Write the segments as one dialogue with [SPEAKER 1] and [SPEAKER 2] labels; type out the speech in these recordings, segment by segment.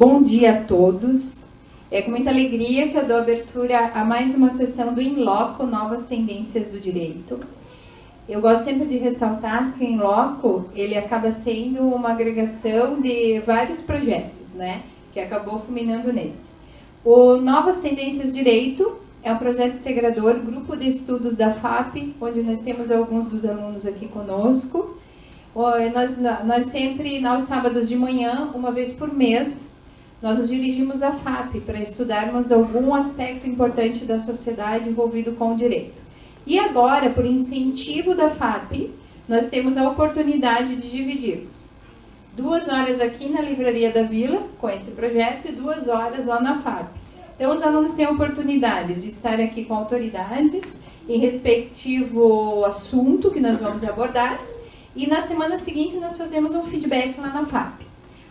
[SPEAKER 1] Bom dia a todos. É com muita alegria que eu dou abertura a mais uma sessão do In Loco, Novas Tendências do Direito. Eu gosto sempre de ressaltar que o In Loco, ele acaba sendo uma agregação de vários projetos, né? Que acabou fulminando nesse. O Novas Tendências do Direito é um projeto integrador, grupo de estudos da FAP, onde nós temos alguns dos alunos aqui conosco. Nós sempre, aos sábados de manhã, uma vez por mês, nós nos dirigimos à FAP para estudarmos algum aspecto importante da sociedade envolvido com o direito. E agora, por incentivo da FAP, nós temos a oportunidade de dividirmos 2 horas aqui na Livraria da Vila, com esse projeto, e 2 horas lá na FAP. Então, os alunos têm a oportunidade de estar aqui com autoridades em respectivo assunto que nós vamos abordar, e na semana seguinte nós fazemos um feedback lá na FAP.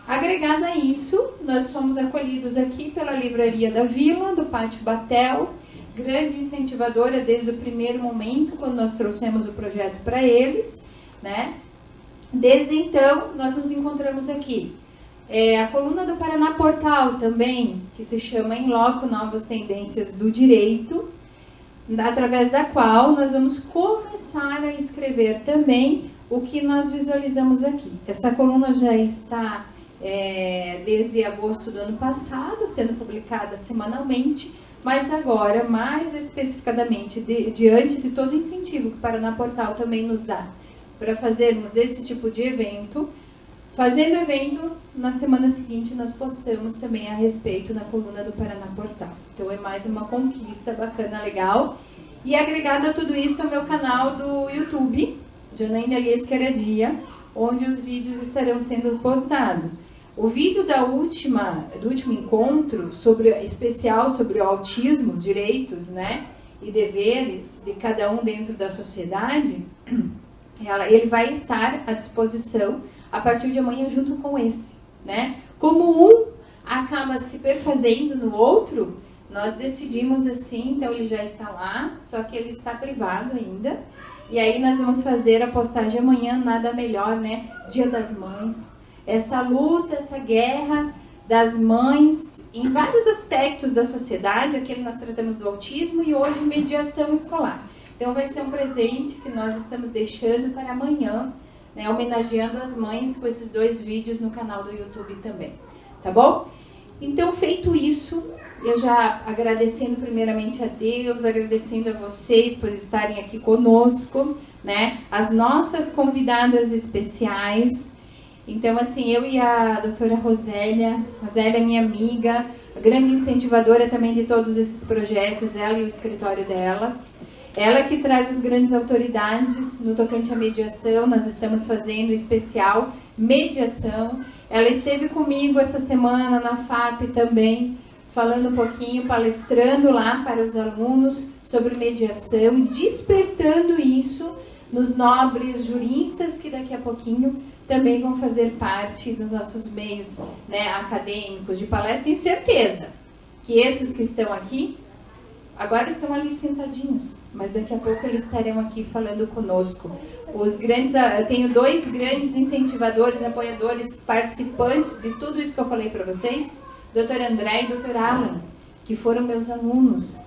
[SPEAKER 1] Agregado a isso, nós somos acolhidos aqui pela Livraria da Vila, do Pátio Batel, grande incentivadora desde o primeiro momento, quando nós trouxemos o projeto para eles, né? Desde então, nós nos encontramos aqui. A coluna do Paraná Portal também, que se chama In Loco, Novas Tendências do Direito, através da qual nós vamos começar a escrever também o que nós visualizamos aqui. Essa coluna já está desde agosto do ano passado, sendo publicada semanalmente, mas agora, mais especificadamente, diante de todo o incentivo que o Paraná Portal também nos dá para fazermos esse tipo de evento, fazendo evento, na semana seguinte nós postamos também a respeito na coluna do Paraná Portal. Então é mais uma conquista bacana, legal. E agregado a tudo isso é o meu canal do YouTube, Janaína Elias Queradia, onde os vídeos estarão sendo postados. O vídeo do último encontro, especial sobre o autismo, os direitos, né, e deveres de cada um dentro da sociedade, ele vai estar à disposição a partir de amanhã junto com esse, né? Como um acaba se perfazendo no outro, nós decidimos assim, então ele já está lá, só que ele está privado ainda. E aí nós vamos fazer a postagem amanhã, nada melhor, né? Dia das Mães. Essa luta, essa guerra das mães em vários aspectos da sociedade, aquele nós tratamos do autismo e hoje mediação escolar. Então vai ser um presente que nós estamos deixando para amanhã, né, homenageando as mães com esses 2 vídeos no canal do YouTube também, tá bom? Então, feito isso, eu já agradecendo primeiramente a Deus, agradecendo a vocês por estarem aqui conosco, né, as nossas convidadas especiais. Então, assim, eu e a doutora Rosélia é minha amiga, a grande incentivadora também de todos esses projetos, ela e o escritório dela. Ela que traz as grandes autoridades no tocante à mediação, nós estamos fazendo o especial mediação. Ela esteve comigo essa semana na FAP também, falando um pouquinho, palestrando lá para os alunos sobre mediação e despertando isso nos nobres juristas que daqui a pouquinho também vão fazer parte dos nossos meios, né, acadêmicos de palestra. Tenho certeza que esses que estão aqui agora estão ali sentadinhos, mas daqui a pouco eles estarão aqui falando conosco. Eu tenho 2 grandes incentivadores, apoiadores, participantes de tudo isso que eu falei para vocês, Dr. André e Dr. Alan, que foram meus alunos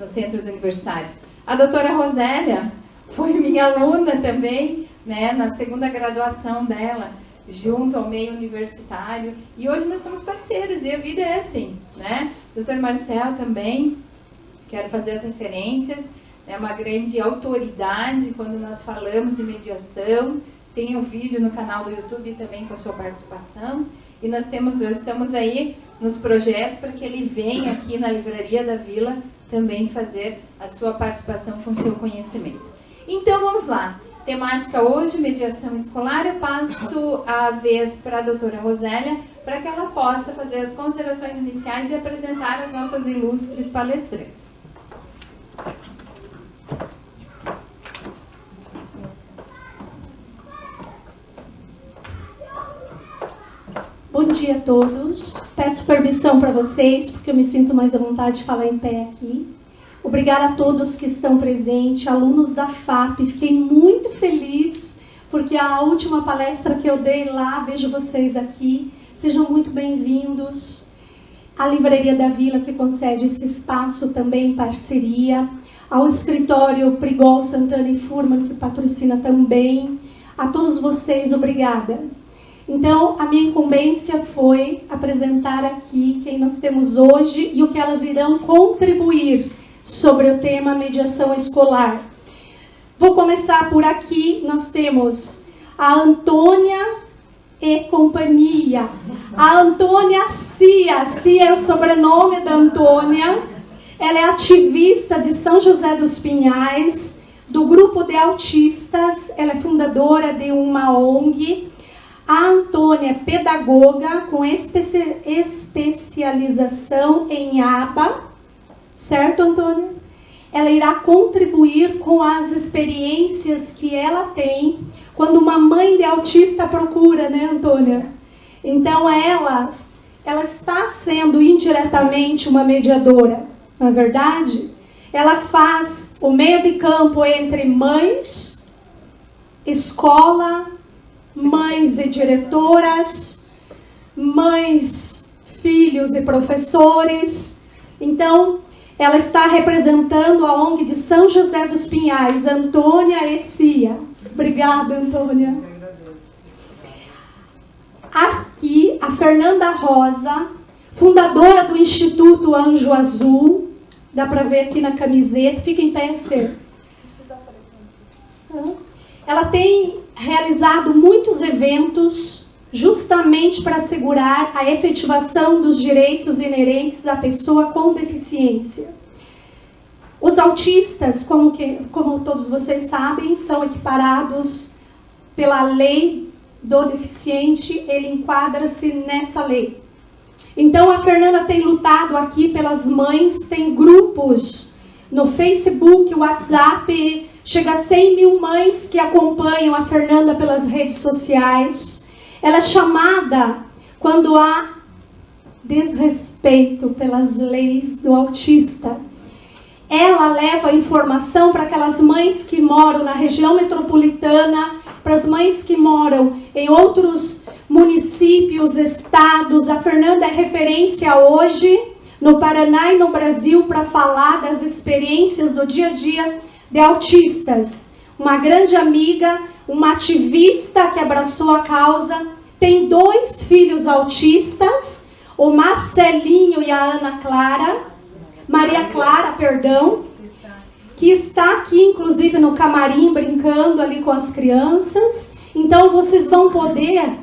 [SPEAKER 1] nos centros universitários. A doutora Rosélia foi minha aluna também, né, na 2ª graduação dela, junto ao meio universitário, e hoje nós somos parceiros, e a vida é assim, né? Dr. Marcel também, quero fazer as referências, é uma grande autoridade quando nós falamos de mediação, tem um vídeo no canal do YouTube também com a sua participação, e nós estamos aí nos projetos para que ele venha aqui na Livraria da Vila também fazer a sua participação com o seu conhecimento. Então vamos lá. Temática hoje, mediação escolar. Eu passo a vez para a doutora Rosélia, para que ela possa fazer as considerações iniciais e apresentar as nossas ilustres palestrantes.
[SPEAKER 2] Bom dia a todos. Peço permissão para vocês, porque eu me sinto mais à vontade de falar em pé aqui. Obrigada a todos que estão presentes, alunos da FAP. Fiquei muito feliz, porque a última palestra que eu dei lá, vejo vocês aqui, Sejam muito bem-vindos. A Livraria da Vila, que concede esse espaço também em parceria. Ao escritório Prigol, Santana e Furman, que patrocina também. A todos vocês, obrigada. Então, a minha incumbência foi apresentar aqui quem nós temos hoje e o que elas irão contribuir sobre o tema mediação escolar. Vou começar por aqui. Nós temos a Antônia e companhia. A Antônia Cia. Cia é o sobrenome da Antônia. Ela é ativista de São José dos Pinhais, do grupo de autistas. Ela é fundadora de uma ONG. A Antônia é pedagoga com especialização em ABA. Certo, Antônia? Ela irá contribuir com as experiências que ela tem quando uma mãe de autista procura, né, Antônia? Então, ela está sendo indiretamente uma mediadora, não é verdade? Ela faz o meio de campo entre mães, escola, mães e diretoras, mães, filhos e professores. Então, ela está representando a ONG de São José dos Pinhais, Antônia e Cia. Obrigada, Antônia. Aqui, a Fernanda Rosa, fundadora do Instituto Anjo Azul. Dá para ver aqui na camiseta. Fica em pé, Fê. Ela tem realizado muitos eventos justamente para assegurar a efetivação dos direitos inerentes à pessoa com deficiência. Os autistas, como todos vocês sabem, são equiparados pela lei do deficiente, ele enquadra-se nessa lei. Então, a Fernanda tem lutado aqui pelas mães, tem grupos no Facebook, WhatsApp, chega a 100 mil mães que acompanham a Fernanda pelas redes sociais. Ela é chamada quando há desrespeito pelas leis do autista. Ela leva informação para aquelas mães que moram na região metropolitana, para as mães que moram em outros municípios, estados. A Fernanda é referência hoje no Paraná e no Brasil para falar das experiências do dia a dia de autistas. Uma grande amiga, uma ativista que abraçou a causa, tem 2 filhos autistas, o Marcelinho e a Ana Clara, Maria Clara, perdão, que está aqui inclusive no camarim brincando ali com as crianças. Então vocês vão poder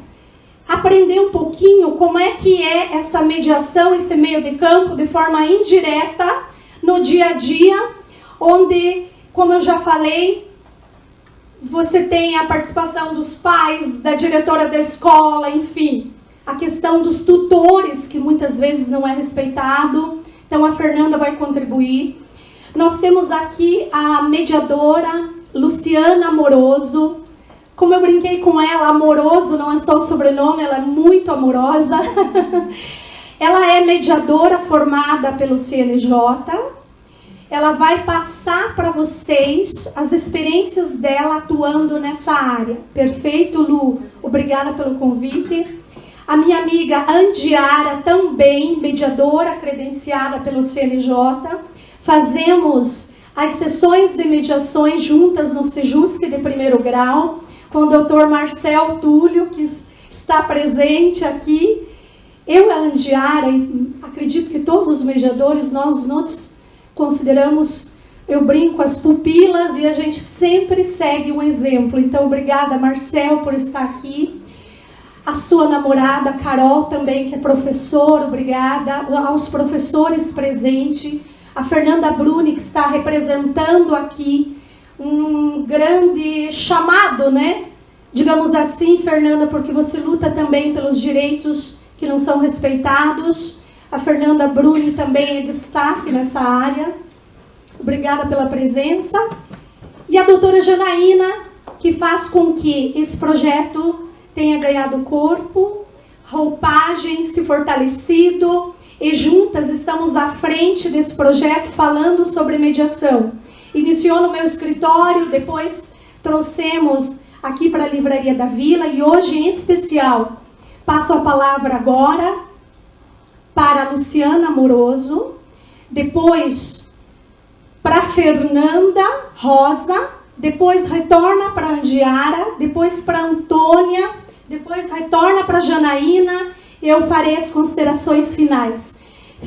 [SPEAKER 2] aprender um pouquinho como é que é essa mediação, esse meio de campo de forma indireta no dia a dia, onde, como eu já falei, você tem a participação dos pais, da diretora da escola, enfim, a questão dos tutores, que muitas vezes não é respeitado. Então, a Fernanda vai contribuir. Nós temos aqui a mediadora Luciana Amoroso. Como eu brinquei com ela, Amoroso não é só o sobrenome, ela é muito amorosa. Ela é mediadora formada pelo CNJ. Ela vai passar para vocês as experiências dela atuando nessa área. Perfeito, Lu? Obrigada pelo convite. A minha amiga Andiara, também mediadora credenciada pelo CNJ. Fazemos as sessões de mediações juntas no Sejusc de primeiro grau, com o Dr. Marcel Túlio, que está presente aqui. Eu e a Andiara, e acredito que todos os mediadores, nós nos consideramos, eu brinco, as pupilas, e a gente sempre segue um exemplo. Então, obrigada, Marcel, por estar aqui. A sua namorada, Carol, também, que é professora, obrigada. Aos professores presentes. A Fernanda Bruni, que está representando aqui um grande chamado, né? Digamos assim, Fernanda, porque você luta também pelos direitos que não são respeitados. A Fernanda Bruni também é destaque nessa área. Obrigada pela presença. E a doutora Janaína, que faz com que esse projeto tenha ganhado corpo, roupagem, se fortalecido, e juntas estamos à frente desse projeto falando sobre mediação. Iniciou no meu escritório, depois trouxemos aqui para a Livraria da Vila, e hoje em especial Passo a palavra agora para a Luciana Amoroso, depois para a Fernanda Rosa, depois retorna para a Andiara, depois para a Antônia, depois retorna para a Janaína. Eu farei as considerações finais.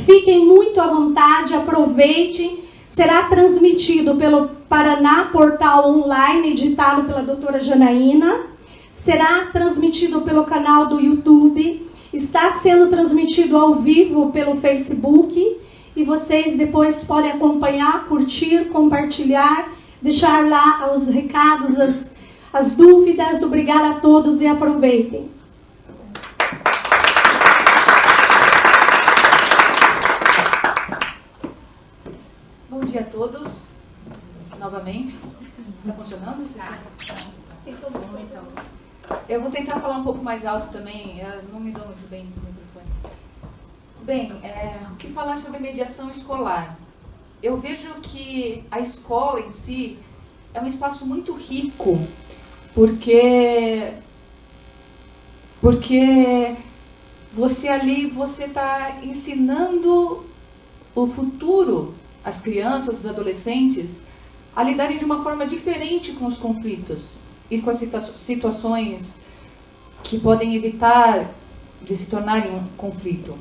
[SPEAKER 2] Fiquem muito à vontade, aproveitem. Será transmitido pelo Paraná Portal Online, editado pela doutora Janaína. Será transmitido pelo canal do YouTube. Está sendo transmitido ao vivo pelo Facebook. E vocês depois podem acompanhar, curtir, compartilhar, deixar lá os recados, as dúvidas. Obrigada a todos e aproveitem.
[SPEAKER 3] Bom dia a todos, novamente. Está funcionando? Então. Eu vou tentar falar um pouco mais alto também, eu não me dou muito bem nesse microfone. Bem, o que falar sobre mediação escolar? Eu vejo que a escola em si é um espaço muito rico, porque você ali, você está ensinando o futuro, as crianças, os adolescentes, a lidarem de uma forma diferente com os conflitos e com as situações que podem evitar de se tornarem um conflito.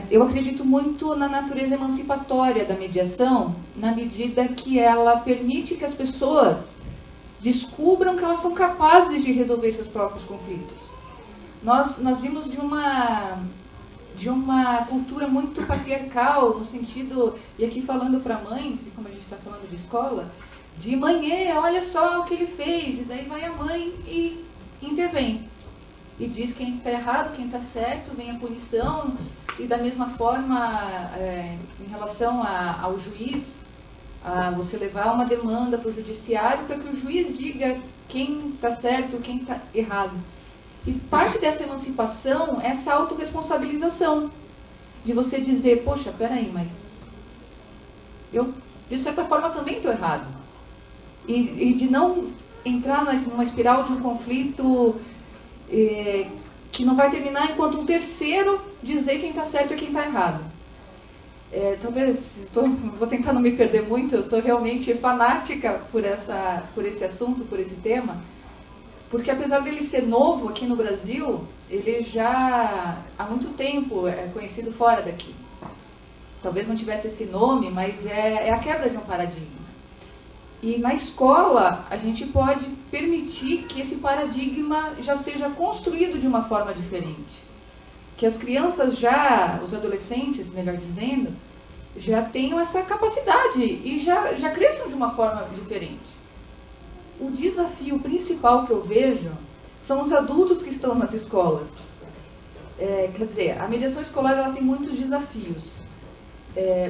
[SPEAKER 3] Eu acredito muito na natureza emancipatória da mediação, na medida que ela permite que as pessoas descubram que elas são capazes de resolver seus próprios conflitos. Nós vimos de uma cultura muito patriarcal, no sentido, e aqui falando para mães, como a gente está falando de escola, de mãe, olha só o que ele fez, e daí vai a mãe e intervém. E diz quem está errado, quem está certo, vem a punição, e da mesma forma, em relação ao juiz, você levar uma demanda para o judiciário para que o juiz diga quem está certo, quem está errado. E parte dessa emancipação é essa autorresponsabilização, de você dizer, poxa, peraí, mas eu, de certa forma, também estou errado. E de não entrar numa espiral de um conflito que não vai terminar enquanto um terceiro dizer quem está certo e quem está errado. Talvez, vou tentar não me perder muito, eu sou realmente fanática por esse assunto, por esse tema, porque apesar dele ser novo aqui no Brasil, ele já há muito tempo é conhecido fora daqui. Talvez não tivesse esse nome, mas é a quebra de um paradigma. E na escola, a gente pode permitir que esse paradigma já seja construído de uma forma diferente. Que as crianças os adolescentes, melhor dizendo, já tenham essa capacidade e já cresçam de uma forma diferente. O desafio principal que eu vejo são os adultos que estão nas escolas. Quer dizer, a mediação escolar ela tem muitos desafios.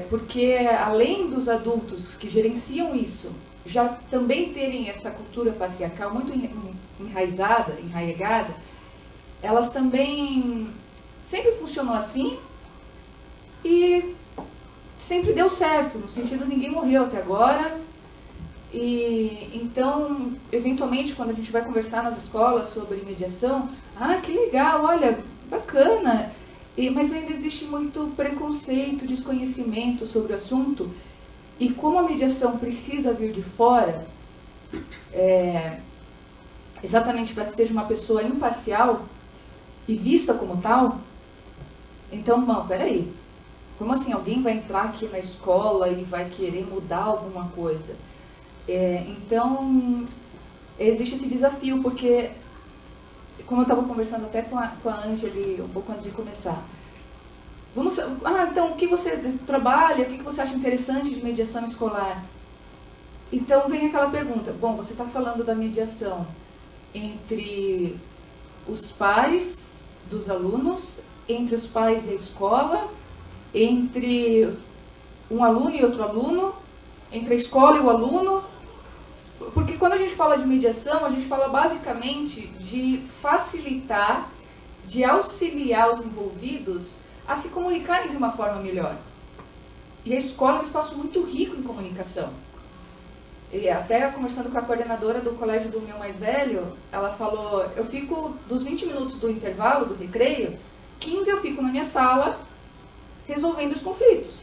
[SPEAKER 3] Porque além dos adultos que gerenciam isso, já também terem essa cultura patriarcal muito enraizada, elas também sempre funcionou assim e sempre deu certo, no sentido ninguém morreu até agora. E então, eventualmente, quando a gente vai conversar nas escolas sobre mediação, que legal, olha, bacana, mas ainda existe muito preconceito, desconhecimento sobre o assunto. E como a mediação precisa vir de fora, exatamente para que seja uma pessoa imparcial e vista como tal, então, não, peraí, como assim alguém vai entrar aqui na escola e vai querer mudar alguma coisa? Então, existe esse desafio, porque, como eu estava conversando até com a Ângela um pouco antes de começar, então, o que você trabalha, o que você acha interessante de mediação escolar? Então, vem aquela pergunta, bom, você está falando da mediação entre os pais dos alunos, entre os pais e a escola, entre um aluno e outro aluno, entre a escola e o aluno, porque quando a gente fala de mediação, a gente fala basicamente de facilitar, de auxiliar os envolvidos a se comunicarem de uma forma melhor. E a escola é um espaço muito rico em comunicação. E até conversando com a coordenadora do colégio do meu mais velho, ela falou, eu fico, dos 20 minutos do intervalo, do recreio, 15 eu fico na minha sala resolvendo os conflitos.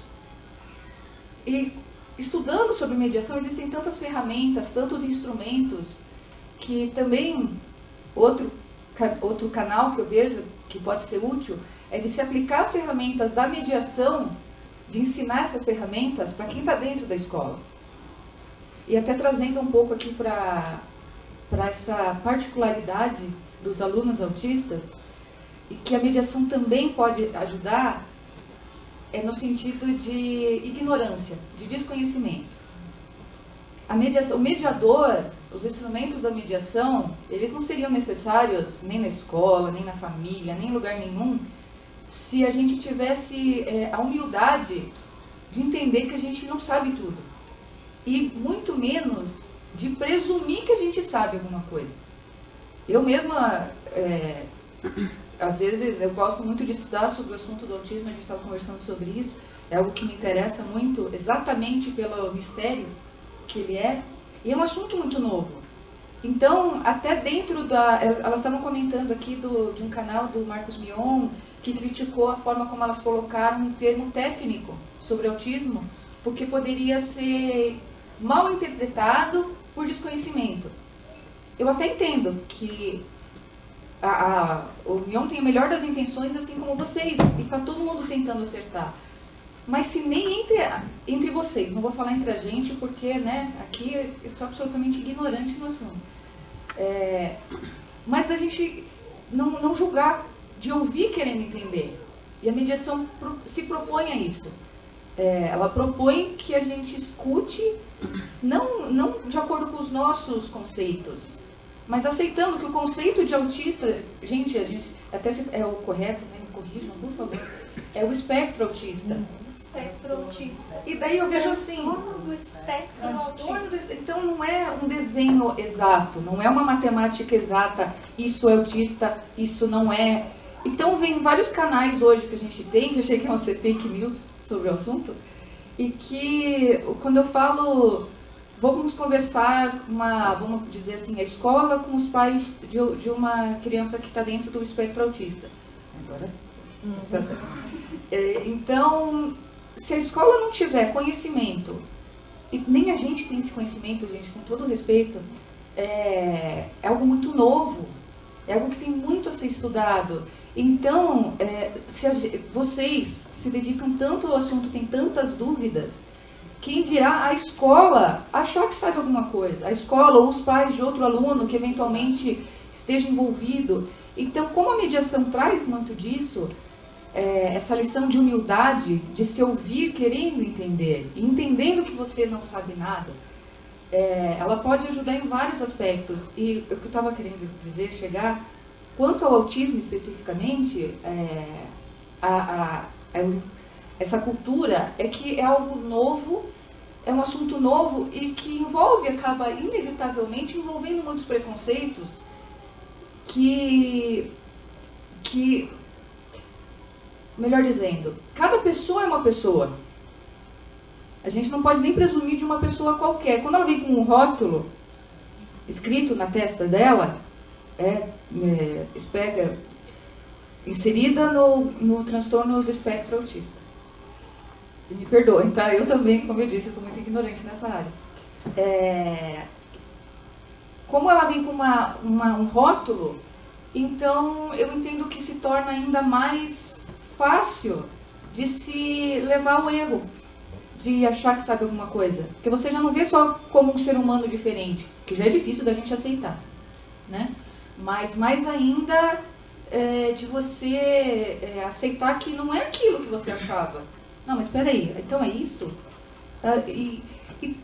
[SPEAKER 3] E estudando sobre mediação, existem tantas ferramentas, tantos instrumentos, que também outro canal que eu vejo que pode ser útil é de se aplicar as ferramentas da mediação, de ensinar essas ferramentas para quem está dentro da escola. E até trazendo um pouco aqui para essa particularidade dos alunos autistas, e que a mediação também pode ajudar, é no sentido de ignorância, de desconhecimento. A mediação, o mediador, os instrumentos da mediação, eles não seriam necessários nem na escola, nem na família, nem em lugar nenhum, se a gente tivesse a humildade de entender que a gente não sabe tudo. E muito menos de presumir que a gente sabe alguma coisa. Eu mesma, às vezes, eu gosto muito de estudar sobre o assunto do autismo, a gente estava conversando sobre isso, é algo que me interessa muito, exatamente pelo mistério que ele é, e é um assunto muito novo. Então, até dentro elas estavam comentando aqui de um canal do Marcos Mion, que criticou a forma como elas colocaram um termo técnico sobre autismo, porque poderia ser mal interpretado por desconhecimento. Eu até entendo que o Mion tem o melhor das intenções, assim como vocês, e está todo mundo tentando acertar. Mas se nem entre vocês, não vou falar entre a gente, porque né, aqui eu sou absolutamente ignorante no assunto. Mas a gente não julgar, de ouvir querendo entender. E a mediação se propõe a isso. Ela propõe que a gente escute, não de acordo com os nossos conceitos, mas aceitando que o conceito de autista, gente até é o correto, né? Me corrijam, por favor, é o espectro autista.
[SPEAKER 2] Espectro autista.
[SPEAKER 3] E daí eu vejo assim,
[SPEAKER 2] do espectro autista.
[SPEAKER 3] então não é um desenho exato, não é uma matemática exata, isso é autista, isso não é. Então vem vários canais hoje que a gente tem, que eu achei que iam ser fake news sobre o assunto, e que quando eu falo, vamos conversar, vamos dizer assim, a escola com os pais de uma criança que está dentro do espectro autista. Agora, então, se a escola não tiver conhecimento, e nem a gente tem esse conhecimento, gente, com todo respeito, é algo muito novo, é algo que tem muito a ser estudado. Então, vocês se dedicam tanto ao assunto, têm tantas dúvidas, quem dirá a escola achar que sabe alguma coisa, a escola ou os pais de outro aluno que eventualmente esteja envolvido. Então, como a mediação traz muito disso, essa lição de humildade, de se ouvir querendo entender, e entendendo que você não sabe nada, ela pode ajudar em vários aspectos. E o que eu estava querendo dizer, chegar, quanto ao autismo especificamente, essa cultura é que é algo novo, é um assunto novo e que acaba inevitavelmente envolvendo muitos preconceitos que, melhor dizendo, cada pessoa é uma pessoa. A gente não pode nem presumir de uma pessoa qualquer. Quando ela vem com um rótulo escrito na testa dela, inserida no transtorno do espectro autista. E me perdoem, tá? Eu também, como eu disse, eu sou muito ignorante nessa área. Como ela vem com um rótulo, então eu entendo que se torna ainda mais fácil de se levar ao erro, de achar que sabe alguma coisa. Porque você já não vê só como um ser humano diferente, que já é difícil da gente aceitar, né? Mas mais ainda de você aceitar que não é aquilo que você achava. Não, mas espera aí, então é isso? E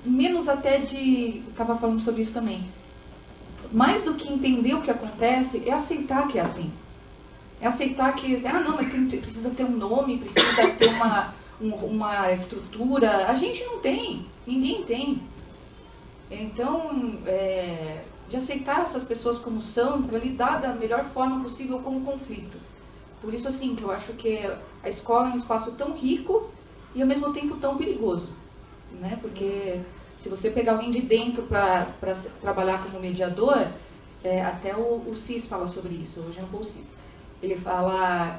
[SPEAKER 3] menos até de... Eu estava falando sobre isso também. Mais do que entender o que acontece, é aceitar que é assim. É aceitar que... não, mas precisa ter um nome, precisa ter uma estrutura. A gente não tem, ninguém tem. Então, de aceitar essas pessoas como são, para lidar da melhor forma possível com o conflito. Por isso, assim, que eu acho que a escola é um espaço tão rico e, ao mesmo tempo, tão perigoso. Né? Porque Se você pegar alguém de dentro para trabalhar como mediador, até o CIS fala sobre isso, o Jean Paul CIS. Ele fala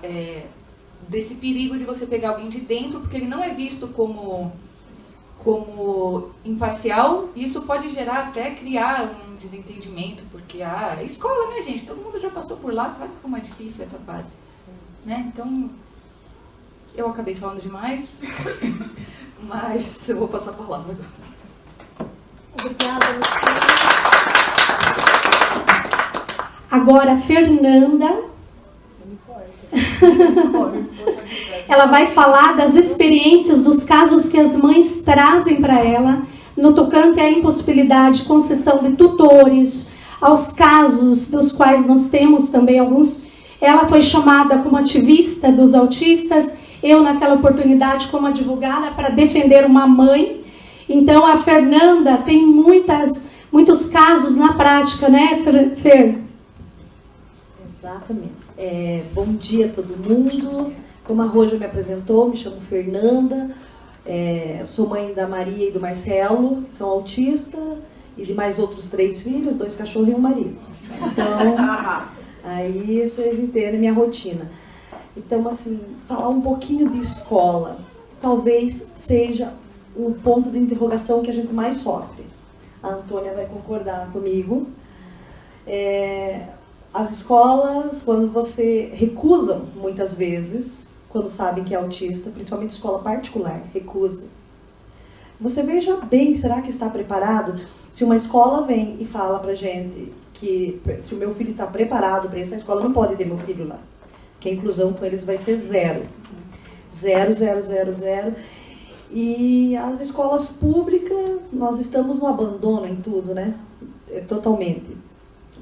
[SPEAKER 3] desse perigo de você pegar alguém de dentro, porque ele não é visto como imparcial, e isso pode gerar até criar um desentendimento, porque é escola, né, gente? Todo mundo já passou por lá, sabe como é difícil essa fase, né? Então, eu acabei falando demais, mas eu vou passar a palavra agora.
[SPEAKER 2] Obrigada, Luciana. Agora, a Fernanda. Ela vai falar das experiências, dos casos que as mães trazem para ela, no tocante à impossibilidade de concessão de tutores, aos casos dos quais nós temos também alguns. Ela foi chamada como ativista dos autistas, eu naquela oportunidade como advogada para defender uma mãe. Então a Fernanda tem muitos casos na prática, né, Fer?
[SPEAKER 4] Exatamente. Bom dia a todo mundo. Como a Rô já me apresentou, me chamo Fernanda, sou mãe da Maria e do Marcelo, que são autistas, e de mais outros 3 filhos, 2 cachorros e um marido. Então, aí vocês entendem minha rotina. Então, assim, falar um pouquinho de escola, talvez seja o ponto de interrogação que a gente mais sofre. A Antônia vai concordar comigo. As escolas, quando você recusam, muitas vezes, quando sabem que é autista, principalmente escola particular, recusa. Você veja bem, será que está preparado? Se uma escola vem e fala pra gente que se o meu filho está preparado para essa escola, não pode ter meu filho lá. Que a inclusão com eles vai ser 0. 0, 0, 0, 0. E as escolas públicas, nós estamos no abandono em tudo, né? Totalmente.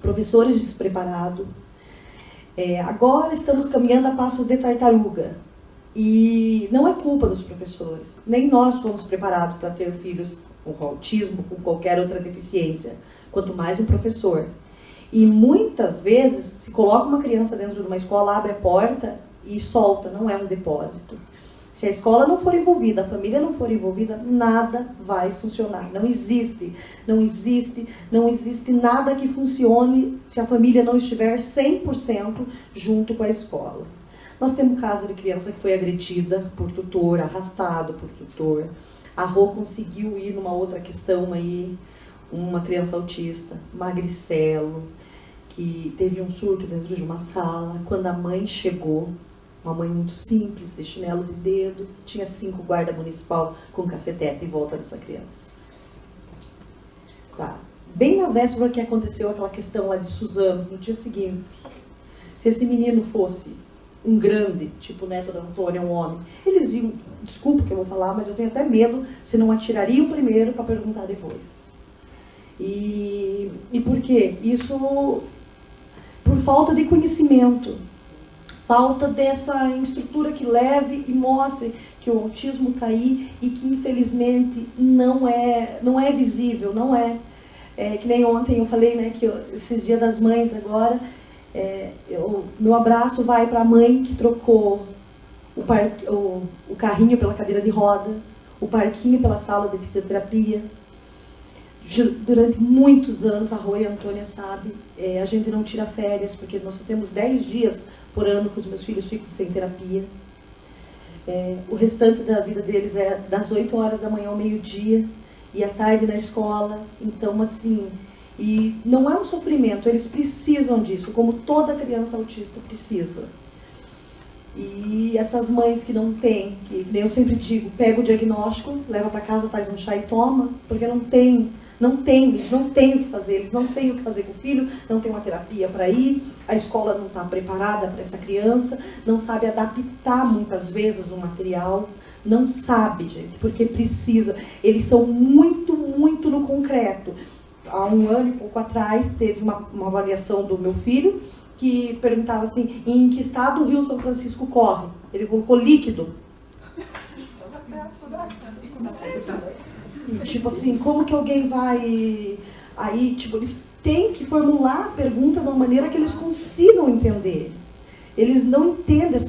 [SPEAKER 4] Professores despreparados. Agora estamos caminhando a passos de tartaruga. E não é culpa dos professores. Nem nós fomos preparados para ter filhos com autismo, com qualquer outra deficiência. Quanto mais um professor. E muitas vezes, se coloca uma criança dentro de uma escola, abre a porta e solta. Não é um depósito. Se a escola não for envolvida, a família não for envolvida, nada vai funcionar. Não existe nada que funcione se a família não estiver 100% junto com a escola. Nós temos um caso de criança que foi agredida por tutor, arrastado por tutor. A Rô conseguiu ir numa outra questão aí, uma criança autista, magricelo, que teve um surto dentro de uma sala. Quando a mãe chegou, uma mãe muito simples, de chinelo de dedo, tinha 5 guarda municipal com cacetete em volta dessa criança. Tá. Bem na véspera que aconteceu aquela questão lá de Suzano, no dia seguinte, se esse menino fosse um grande, tipo o neto da Antônia, um homem, eles iam, desculpa que eu vou falar, mas eu tenho até medo, se não atirariam primeiro para perguntar depois. E por quê? Isso por falta de conhecimento. Falta dessa estrutura que leve e mostre que o autismo está aí e que, infelizmente, não é visível, não é. Que nem ontem eu falei, né, que esses dias das mães agora, meu abraço vai para a mãe que trocou o carrinho pela cadeira de roda, o parquinho pela sala de fisioterapia. Durante muitos anos, a Rô e a Antônia sabe, a gente não tira férias, porque nós só temos 10 dias por ano que os meus filhos ficam sem terapia. O restante da vida deles é das 8 horas da manhã ao meio-dia e à tarde na escola. Então, assim, e não é um sofrimento, eles precisam disso, como toda criança autista precisa. E essas mães que não têm, que eu sempre digo, pega o diagnóstico, leva para casa, faz um chá e toma, porque eles não têm o que fazer, eles não têm o que fazer com o filho, não tem uma terapia para ir, a escola não está preparada para essa criança, não sabe adaptar muitas vezes o material, não sabe, gente, porque precisa. Eles são muito, muito no concreto. Há 1 ano e pouco atrás, teve uma avaliação do meu filho, que perguntava assim, em que estado o Rio São Francisco corre? Ele colocou líquido. E, tipo assim, como que alguém vai... Aí, tipo, eles têm que formular a pergunta de uma maneira que eles consigam entender. Eles não entendem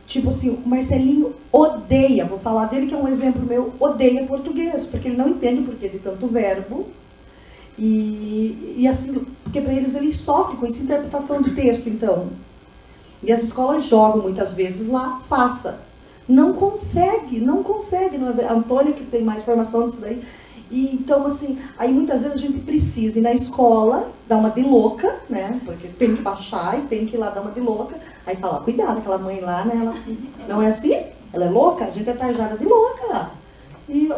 [SPEAKER 4] Tipo assim, o Marcelinho odeia, vou falar dele que é um exemplo meu, odeia português, porque ele não entende o porquê de tanto verbo. E assim, porque para eles sofrem com essa interpretação de texto, então. E as escolas jogam muitas vezes lá, faça. Não consegue. A Antônia que tem mais formação disso daí. E, então, assim, aí muitas vezes a gente precisa ir na escola, dar uma de louca, né? Porque tem que baixar e tem que ir lá dar uma de louca. Aí fala, cuidado, aquela mãe lá, né? Ela não é assim? Ela é louca? A gente é tarjada de louca. E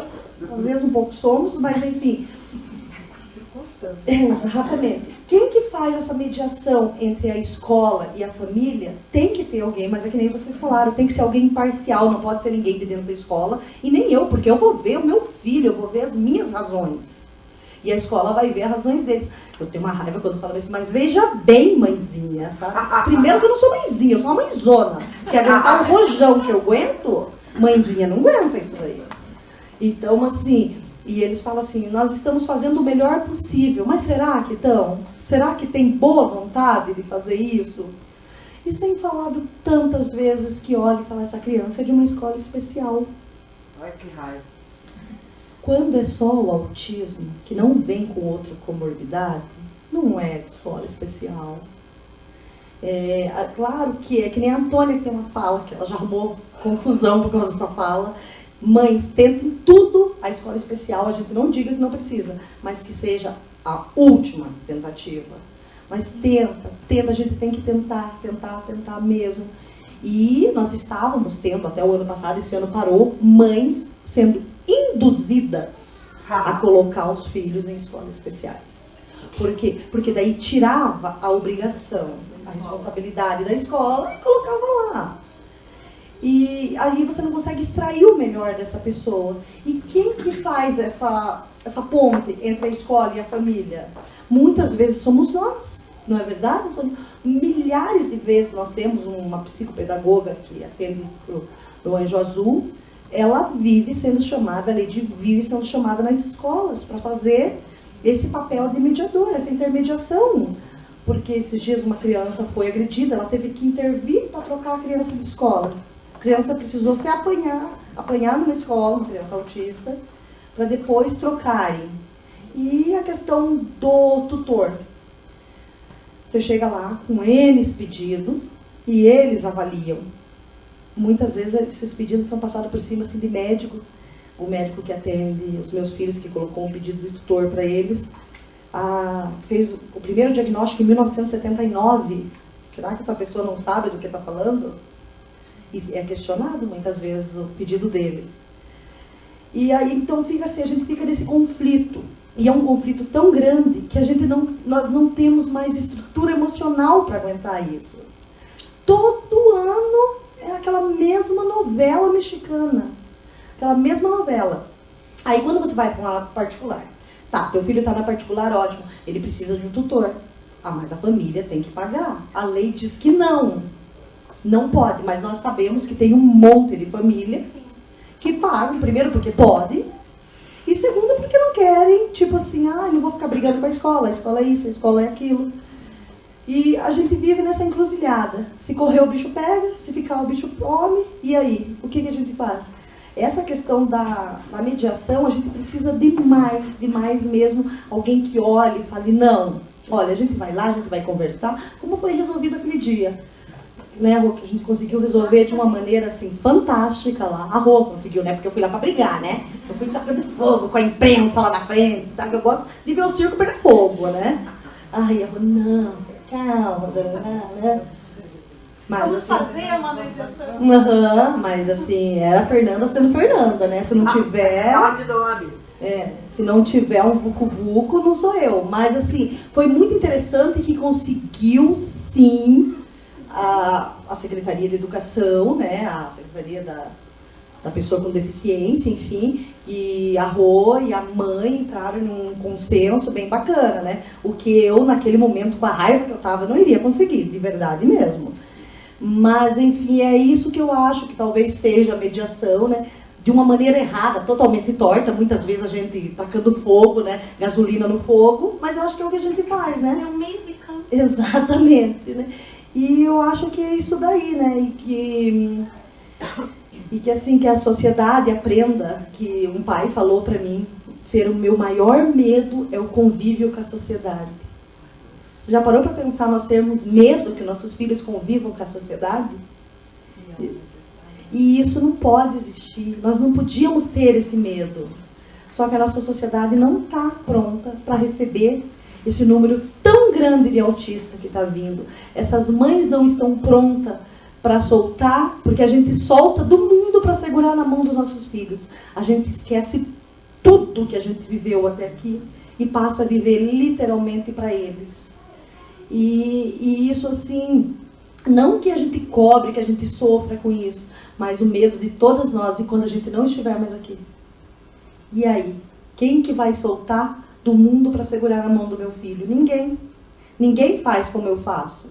[SPEAKER 4] às vezes um pouco somos, mas enfim. Exatamente. Quem que faz essa mediação entre a escola e a família? Tem que ter alguém, mas é que nem vocês falaram, tem que ser alguém imparcial, não pode ser ninguém de dentro da escola, e nem eu, porque eu vou ver o meu filho, eu vou ver as minhas razões. E a escola vai ver as razões deles. Eu tenho uma raiva quando falo isso, mas veja bem, mãezinha, sabe? Primeiro que eu não sou mãezinha, eu sou uma mãezona. Quer aguentar o rojão que eu aguento? Mãezinha não aguenta isso daí. Então, assim... E eles falam assim, nós estamos fazendo o melhor possível, mas será que estão? Será que tem boa vontade de fazer isso? E sem falado tantas vezes que olha e fala, essa criança é de uma escola especial.
[SPEAKER 5] Ai, que raiva.
[SPEAKER 4] Quando é só o autismo, que não vem com outra comorbidade, não é de escola especial. Claro que é que nem a Antônia que tem uma fala, que ela já arrumou confusão por causa dessa fala. Mães, tentem tudo, a escola especial, a gente não diga que não precisa, mas que seja a última tentativa. Mas tenta, a gente tem que tentar mesmo. E nós estávamos tendo, até o ano passado, esse ano parou, mães sendo induzidas a colocar os filhos em escolas especiais. Por quê? Porque daí tirava a obrigação, a responsabilidade da escola e colocava lá. E aí você não consegue extrair o melhor dessa pessoa. E quem que faz essa ponte entre a escola e a família? Muitas vezes somos nós, não é verdade? Milhares de vezes nós temos uma psicopedagoga que atende no Anjo Azul. Ela vive sendo chamada, a Lady vive sendo chamada nas escolas para fazer esse papel de mediadora, essa intermediação. Porque esses dias uma criança foi agredida, ela teve que intervir para trocar a criança de escola. A criança precisou se apanhar numa escola, uma criança autista, para depois trocarem. E a questão do tutor. Você chega lá com N pedidos e eles avaliam. Muitas vezes esses pedidos são passados por cima assim, de médico. O médico que atende os meus filhos, que colocou um pedido de tutor para eles, fez o primeiro diagnóstico em 1979. Será que essa pessoa não sabe do que está falando? E é questionado muitas vezes o pedido dele. E aí então fica assim, a gente fica nesse conflito. E é um conflito tão grande que nós não temos mais estrutura emocional para aguentar isso. Todo ano é aquela mesma novela mexicana. Aquela mesma novela. Aí quando você vai para uma particular, tá, teu filho está na particular, ótimo, ele precisa de um tutor. Mas a família tem que pagar. A lei diz que não pode, mas nós sabemos que tem um monte de família que pagam, primeiro porque pode, e segundo porque não querem, tipo assim, não vou ficar brigando com a escola é isso, a escola é aquilo. E a gente vive nessa encruzilhada. Se correr o bicho pega, se ficar o bicho come, e aí? O que a gente faz? Essa questão da mediação, a gente precisa demais mesmo, alguém que olhe e fale, não, olha, a gente vai lá, a gente vai conversar, como foi resolvido aquele dia. Né, Rô, que a gente conseguiu resolver de uma maneira assim, fantástica lá. A Rô conseguiu, né? Porque eu fui lá pra brigar, né? Eu fui tacando fogo com a imprensa lá na frente, sabe? Eu gosto de ver o circo pegar fogo, né? Ai, a Rô, não, calma, né? Mas,
[SPEAKER 2] vamos
[SPEAKER 4] assim,
[SPEAKER 2] fazer uma mediação.
[SPEAKER 4] Mas assim, era a Fernanda sendo Fernanda, né? Se não tiver. Se não tiver um vucu-vucu, não sou eu. Mas assim, foi muito interessante que conseguiu, sim. A Secretaria de Educação, né, a Secretaria da Pessoa com Deficiência, enfim, e a Rô e a mãe entraram num consenso bem bacana, né? O que eu, naquele momento, com a raiva que eu estava, não iria conseguir, de verdade mesmo. Mas, enfim, é isso que eu acho que talvez seja a mediação, né? De uma maneira errada, totalmente torta, muitas vezes a gente tacando fogo, né? Gasolina no fogo, mas eu acho que é o que a gente faz, né?
[SPEAKER 2] É um meio de campo.
[SPEAKER 4] Exatamente, né? E eu acho que é isso daí, né? E que E que assim, que a sociedade aprenda, que um pai falou para mim, Fer, o meu maior medo é o convívio com a sociedade. Você já parou para pensar nós termos medo que nossos filhos convivam com a sociedade? E isso não pode existir. Nós não podíamos ter esse medo. Só que a nossa sociedade não está pronta para receber esse número tão grande de autistas que está vindo. Essas mães não estão prontas para soltar, porque a gente solta do mundo para segurar na mão dos nossos filhos. A gente esquece tudo que a gente viveu até aqui e passa a viver literalmente para eles. E isso assim, não que a gente cobre, que a gente sofra com isso, mas o medo de todas nós, e quando a gente não estiver mais aqui. E aí? Quem que vai soltar do mundo para segurar na mão do meu filho? Ninguém. Ninguém faz como eu faço.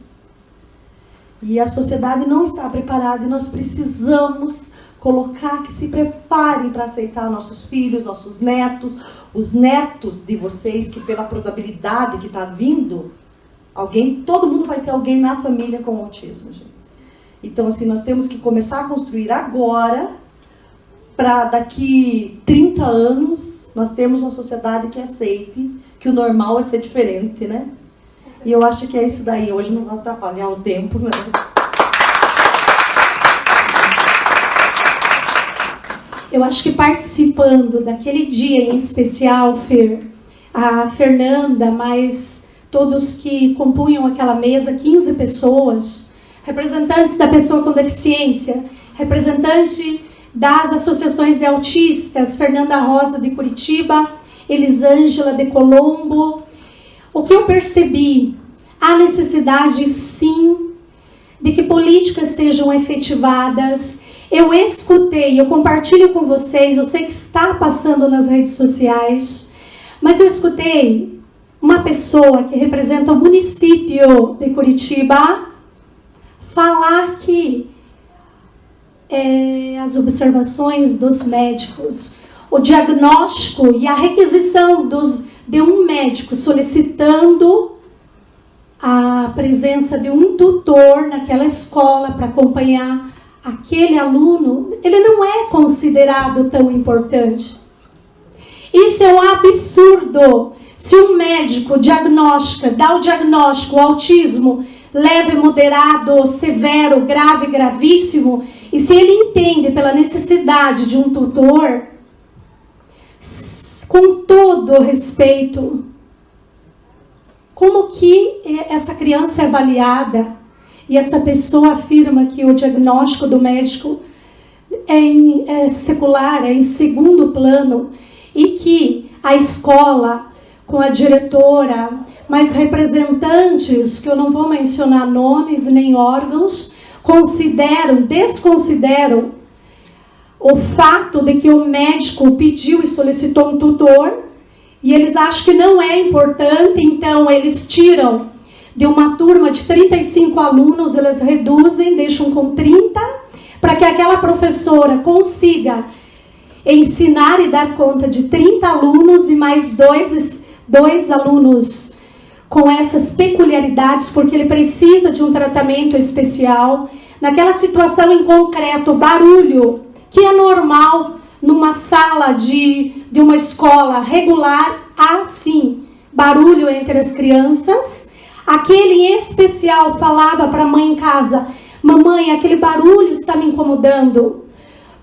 [SPEAKER 4] E a sociedade não está preparada e nós precisamos colocar que se preparem para aceitar nossos filhos, nossos netos, os netos de vocês, que pela probabilidade que está vindo, todo mundo vai ter alguém na família com autismo, gente. Então, assim, nós temos que começar a construir agora, para daqui 30 anos, nós termos uma sociedade que aceite que o normal é ser diferente, né? E eu acho que é isso daí. Hoje não vou atrapalhar o tempo, né?
[SPEAKER 2] Eu acho que participando daquele dia em especial, Fer, a Fernanda, mais todos que compunham aquela mesa, 15 pessoas, representantes da pessoa com deficiência, representantes das associações de autistas, Fernanda Rosa de Curitiba, Elisângela de Colombo. O que eu percebi? Há necessidade, sim, de que políticas sejam efetivadas. Eu escutei, eu compartilho com vocês, eu sei que está passando nas redes sociais, mas eu escutei uma pessoa que representa o município de Curitiba falar que as observações dos médicos, o diagnóstico e a requisição de um médico solicitando a presença de um tutor naquela escola para acompanhar aquele aluno, ele não é considerado tão importante. Isso é um absurdo. Se um médico dá o diagnóstico, autismo, leve, moderado, severo, grave, gravíssimo, e se ele entende pela necessidade de um tutor, com todo respeito, como que essa criança é avaliada e essa pessoa afirma que o diagnóstico do médico é secular, é em segundo plano, e que a escola, com a diretora, mas representantes, que eu não vou mencionar nomes nem órgãos, desconsideram o fato de que o médico pediu e solicitou um tutor, e eles acham que não é importante, então eles tiram de uma turma de 35 alunos, eles reduzem, deixam com 30, para que aquela professora consiga ensinar e dar conta de 30 alunos e mais dois alunos com essas peculiaridades, porque ele precisa de um tratamento especial. Naquela situação em concreto, barulho, que é normal numa sala de uma escola regular, há sim barulho entre as crianças. Aquele em especial falava para a mãe em casa: mamãe, aquele barulho está me incomodando.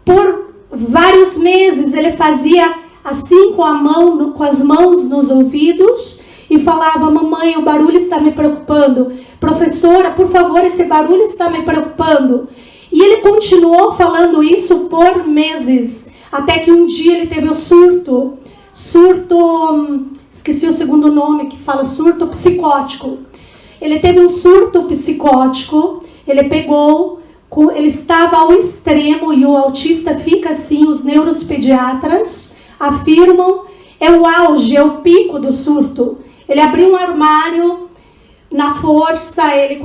[SPEAKER 2] Por vários meses ele fazia assim com as mãos nos ouvidos e falava: mamãe, o barulho está me preocupando. Professora, por favor, esse barulho está me preocupando. E ele continuou falando isso por meses, até que um dia ele teve o surto, esqueci o segundo nome, que fala surto psicótico. Ele teve um surto psicótico, ele estava ao extremo, e o autista fica assim, os neuropediatras afirmam, é o auge, é o pico do surto. Ele abriu um armário, na força, ele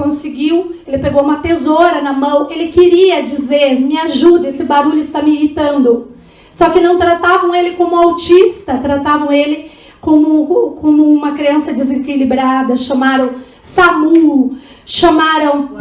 [SPEAKER 2] pegou uma tesoura na mão, ele queria dizer: me ajuda, esse barulho está me irritando. Só que não tratavam ele como autista, tratavam ele como uma criança desequilibrada, chamaram SAMU, chamaram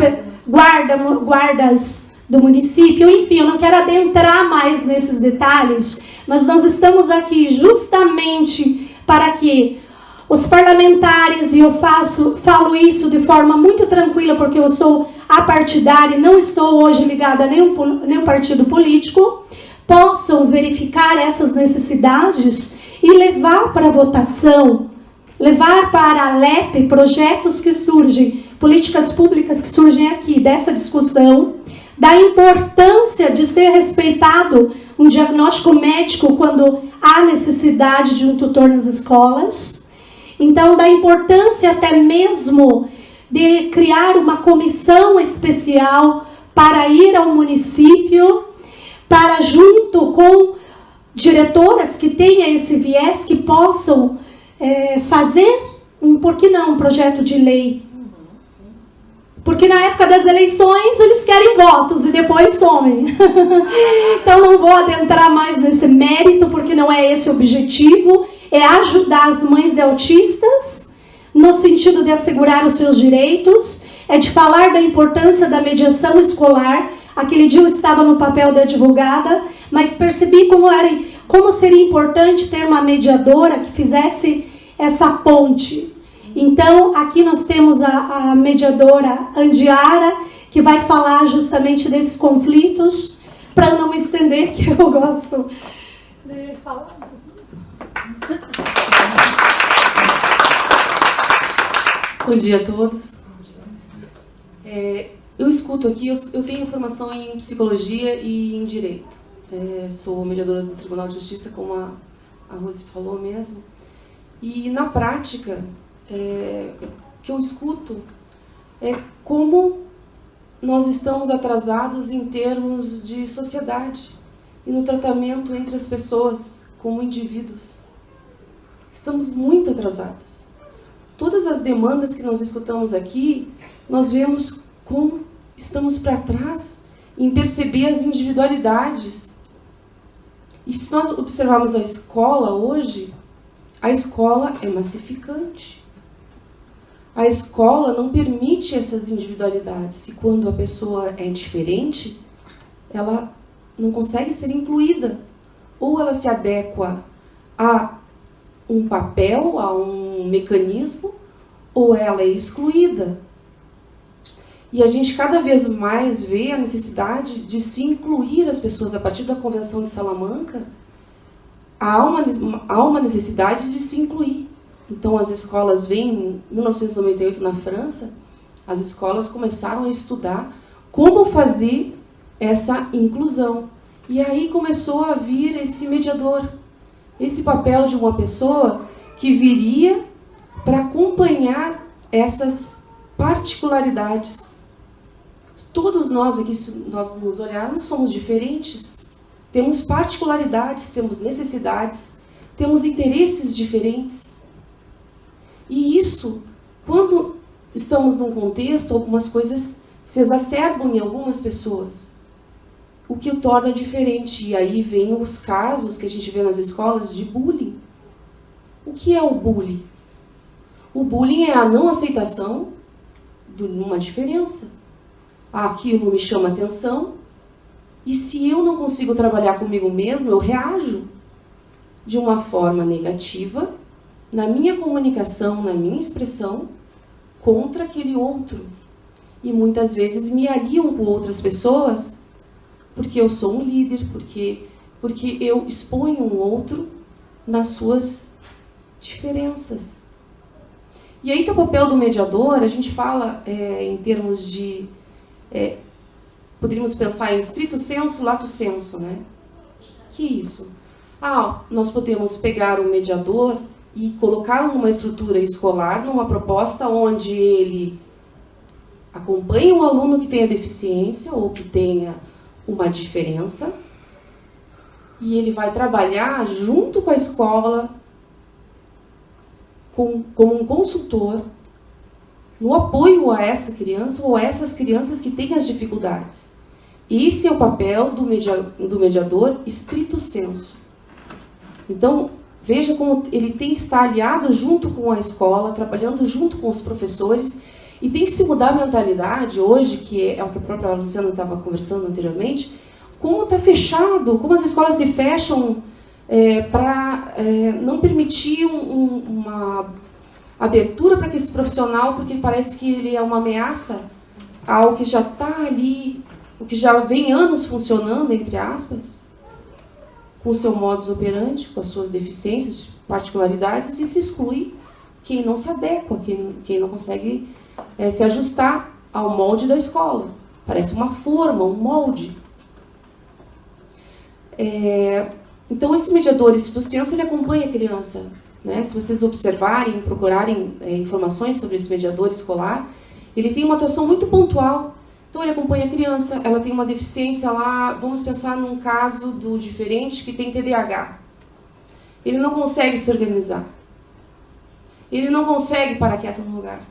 [SPEAKER 2] guardas do município. Enfim, eu não quero adentrar mais nesses detalhes, mas nós estamos aqui justamente para que os parlamentares, e eu falo isso de forma muito tranquila, porque eu sou apartidária e não estou hoje ligada a nenhum partido político, possam verificar essas necessidades e levar para votação, levar para a LEP projetos que surgem, políticas públicas que surgem aqui dessa discussão, da importância de ser respeitado um diagnóstico médico quando há necessidade de um tutor nas escolas. Então, da importância até mesmo de criar uma comissão especial para ir ao município, para junto com diretoras que tenham esse viés, que possam fazer, por que não, um projeto de lei. Porque na época das eleições eles querem votos e depois somem. Então não vou adentrar mais nesse mérito, porque não é esse o objetivo. É ajudar as mães de autistas no sentido de assegurar os seus direitos, é de falar da importância da mediação escolar. Aquele dia eu estava no papel de advogada, mas percebi como seria importante ter uma mediadora que fizesse essa ponte. Então, aqui nós temos a mediadora Andiara, que vai falar justamente desses conflitos, para não me estender, que eu gosto de falar.
[SPEAKER 5] Bom dia a todos. Eu escuto aqui, eu tenho formação em psicologia e em direito. Sou mediadora do Tribunal de Justiça, como a Rose falou mesmo. E na prática, o que eu escuto é como nós estamos atrasados em termos de sociedade e no tratamento entre as pessoas como indivíduos. Estamos muito atrasados. Todas as demandas que nós escutamos aqui, nós vemos como estamos para trás em perceber as individualidades. E se nós observarmos a escola hoje, a escola é massificante. A escola não permite essas individualidades. E quando a pessoa é diferente, ela não consegue ser incluída. Ou ela se adequa a um papel, a um mecanismo, ou ela é excluída. E a gente cada vez mais vê a necessidade de se incluir as pessoas. A partir da Convenção de Salamanca, há uma necessidade de se incluir. Então, as escolas vêm, em 1998, na França, as escolas começaram a estudar como fazer essa inclusão. E aí começou a vir esse mediador, esse papel de uma pessoa que viria para acompanhar essas particularidades. Todos nós aqui, se nós nos olharmos, somos diferentes. Temos particularidades, temos necessidades, temos interesses diferentes. E isso, quando estamos num contexto, algumas coisas se exacerbam em algumas pessoas, o que o torna diferente. E aí vem os casos que a gente vê nas escolas de bullying. O que é o bullying? O bullying é a não aceitação de uma diferença. Aquilo me chama atenção, e se eu não consigo trabalhar comigo mesmo, eu reajo de uma forma negativa na minha comunicação, na minha expressão, contra aquele outro. E muitas vezes me aliam com outras pessoas, porque eu sou um líder, porque eu exponho um outro nas suas diferenças. E aí está o papel do mediador. A gente fala em termos de... poderíamos pensar em estrito sensu, lato sensu, né? Que é isso? Nós podemos pegar o mediador e colocá-lo numa estrutura escolar, numa proposta onde ele acompanha um aluno que tenha deficiência ou que tenha uma diferença, e ele vai trabalhar junto com a escola, como um consultor, no apoio a essa criança ou a essas crianças que têm as dificuldades. Esse é o papel do mediador estrito sensu. Então, veja como ele tem que estar aliado junto com a escola, trabalhando junto com os professores, E tem que se mudar a mentalidade hoje, que é o que a própria Luciana estava conversando anteriormente, como está fechado, como as escolas se fecham para não permitir uma abertura para esse profissional, porque parece que ele é uma ameaça ao que já está ali, o que já vem anos funcionando, entre aspas, com o seu modus operandi, com as suas deficiências, particularidades, e se exclui quem não se adequa, quem não consegue se ajustar ao molde da escola. Parece uma forma, um molde. Então, esse mediador do censo, ele acompanha a criança. Né? Se vocês observarem, procurarem informações sobre esse mediador escolar, ele tem uma atuação muito pontual. Então, ele acompanha a criança, ela tem uma deficiência lá, vamos pensar num caso do diferente que tem TDAH. Ele não consegue se organizar. Ele não consegue parar quieto no lugar.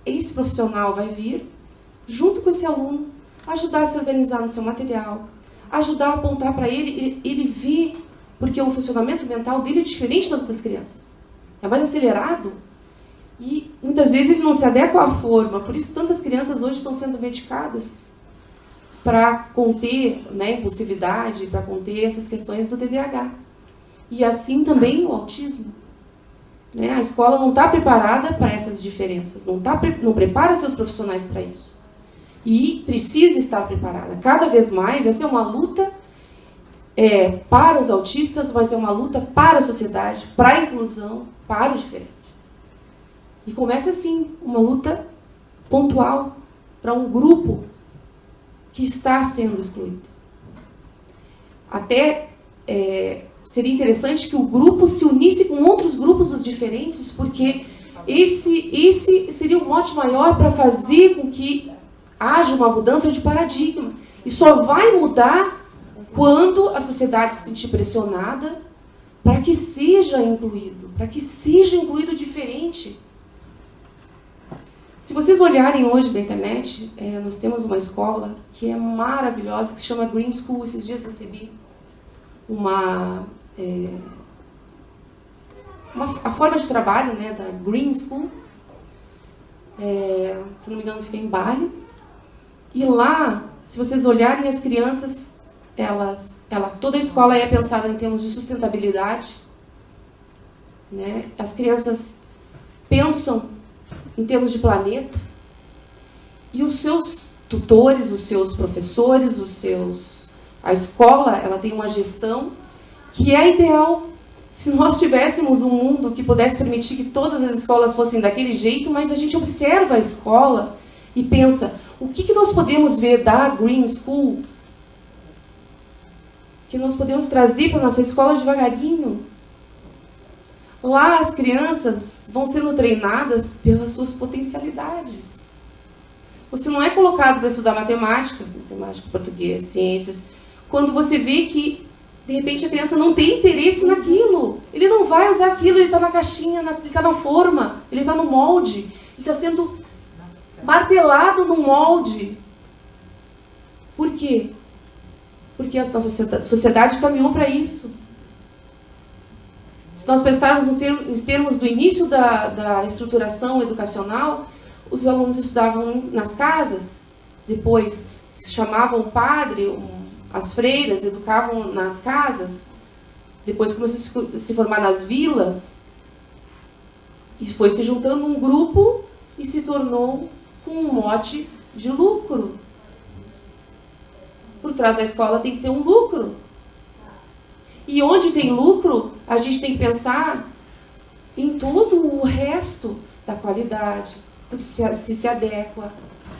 [SPEAKER 5] Esse profissional vai vir, junto com esse aluno, ajudar a se organizar no seu material, ajudar a apontar para ele ver, porque o funcionamento mental dele é diferente das outras crianças. É mais acelerado e muitas vezes ele não se adequa à forma. Por isso tantas crianças hoje estão sendo medicadas para conter, né, impulsividade, para conter essas questões do TDAH. E assim também o autismo. Né? A escola não está preparada para essas diferenças, não prepara seus profissionais para isso. E precisa estar preparada. Cada vez mais, essa é uma luta para os autistas, mas é uma luta para a sociedade, para a inclusão, para o diferente. E começa assim, uma luta pontual para um grupo que está sendo excluído. Até seria interessante que o grupo se unisse com outros grupos diferentes, porque esse seria o mote maior para fazer com que haja uma mudança de paradigma. E só vai mudar quando a sociedade se sentir pressionada para que seja incluído diferente. Se vocês olharem hoje da internet, nós temos uma escola que é maravilhosa, que se chama Green School. Esses dias recebi a forma de trabalho, né, da Green School. Se não me engano, fica em Bali. E lá, se vocês olharem as crianças, toda a escola é pensada em termos de sustentabilidade. Né? As crianças pensam em termos de planeta. E os seus tutores, os seus professores, a escola, ela tem uma gestão que é ideal. Se nós tivéssemos um mundo que pudesse permitir que todas as escolas fossem daquele jeito, mas a gente observa a escola e pensa, o que nós podemos ver da Green School, que nós podemos trazer para a nossa escola devagarinho? Lá as crianças vão sendo treinadas pelas suas potencialidades. Você não é colocado para estudar matemática, português, ciências, quando você vê que, de repente, a criança não tem interesse naquilo. Ele não vai usar aquilo, ele está na caixinha, ele está na forma, ele está no molde, ele está sendo martelado no molde. Por quê? Porque a nossa sociedade caminhou para isso. Se nós pensarmos em termos do início da estruturação educacional, os alunos estudavam nas casas, depois chamavam o padre, as freiras educavam nas casas, depois começou a se formar nas vilas, e foi se juntando um grupo e se tornou com um mote de lucro. Por trás da escola tem que ter um lucro. E onde tem lucro, a gente tem que pensar em todo o resto da qualidade, porque se adequa.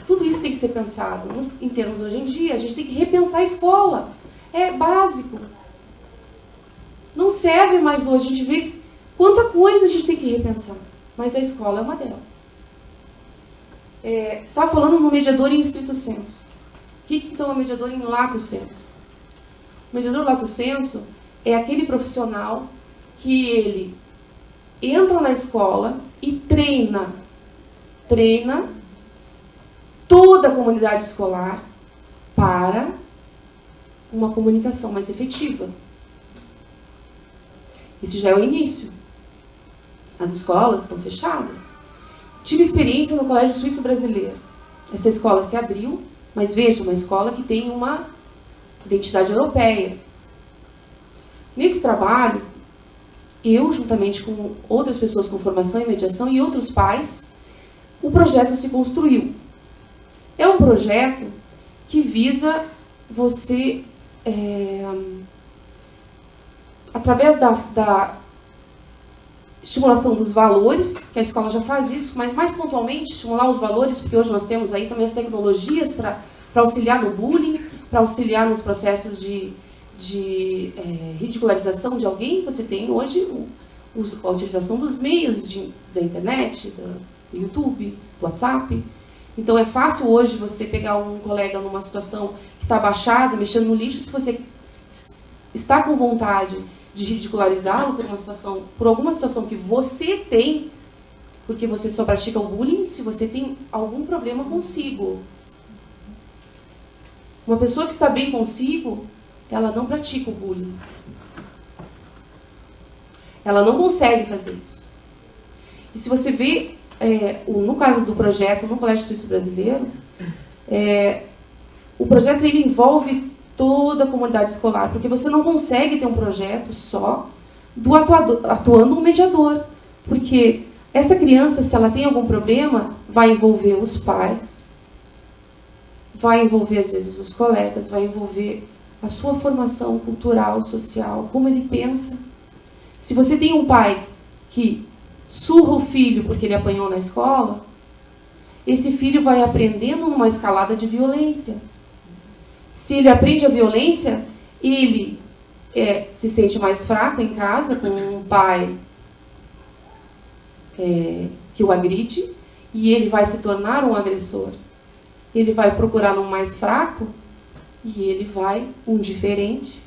[SPEAKER 5] Tudo isso tem que ser pensado. Em termos hoje em dia, a gente tem que repensar a escola. É básico. Não serve mais hoje. A gente vê quanta coisa a gente tem que repensar. Mas a escola é uma delas. Estava falando no mediador em stricto sensu. O que então é o mediador em lato sensu? O mediador lato sensu é aquele profissional que ele entra na escola e treina toda a comunidade escolar para uma comunicação mais efetiva. Isso já é o início. As escolas estão fechadas. tive experiência no Colégio Suíço Brasileiro. Essa escola se abriu, mas veja, uma escola que tem uma identidade europeia. Nesse trabalho, eu, juntamente com outras pessoas com formação em mediação e outros pais, o projeto se construiu. É um projeto que visa você, através da estimulação dos valores, que a escola já faz isso, mas mais pontualmente estimular os valores, porque hoje nós temos aí também as tecnologias para auxiliar no bullying, para auxiliar nos processos de ridicularização de alguém. Você tem hoje a utilização dos meios da internet, do YouTube, do WhatsApp. Então é fácil hoje você pegar um colega numa situação que está abaixado, mexendo no lixo, se você está com vontade de ridicularizá-lo por alguma situação que você tem, porque você só pratica o bullying se você tem algum problema consigo. Uma pessoa que está bem consigo, ela não pratica o bullying. Ela não consegue fazer isso. E se você vê, no caso do projeto no Colégio Suíço Brasileiro, o projeto ele envolve toda a comunidade escolar, porque você não consegue ter um projeto só atuando um mediador, porque essa criança, se ela tem algum problema, vai envolver os pais, vai envolver às vezes os colegas, vai envolver a sua formação cultural, social, como ele pensa. Se você tem um pai que surra o filho porque ele apanhou na escola, esse filho vai aprendendo numa escalada de violência. Se ele aprende a violência, ele se sente mais fraco em casa, com um pai que o agride, e ele vai se tornar um agressor. Ele vai procurar um mais fraco, e ele vai, um diferente,